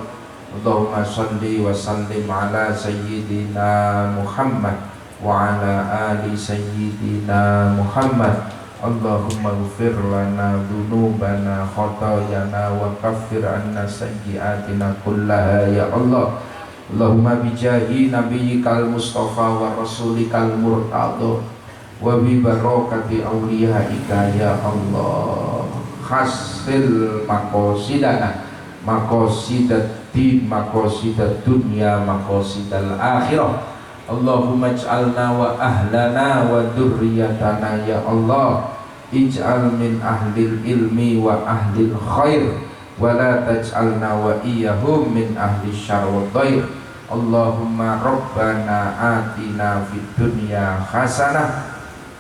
Allahumma shalli wa sallim ala sayyidina Muhammad wa ala ali sayyidina Muhammad. Allahumma ighfir lana dhunubana khatayana wa kaffir anna sayyi'atina kullaha ya Allah. Allahumma bijahi nabiyyikal mustafa wa rasulikal murtadha wa bi barakati awliyaika ya Allah. Hasil maqasidana, maqasidat din, maqasidat dunya, maqasidal akhirah. Allahumma ij'alna wa ahlana wa dzurriyyatana ya Allah. Ij'al min ahlil ilmi wa ahlil khair wa la taj'alna wa iyyahum min ahli syarr wa dhair. Allahumma rabbana atina fid dunya hasanah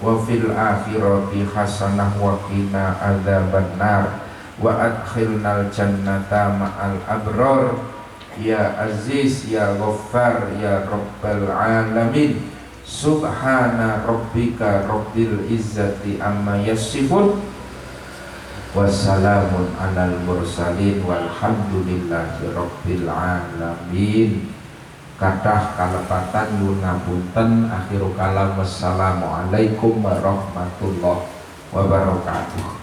wa fil akhirati hasanah wa qina adzabannar wa adkhilnal jannata ma'al abrar ya aziz ya ghaffar ya rabbal alamin. Subhana rabbika rabbil izzati amma yasifun wassalamun alal mursalin walhamdulillahi rabbil alamin. Kathah kalepatan nyuwun ngapunten. Akhiru kalam, wassalamualaikum warahmatullahi wabarakatuh.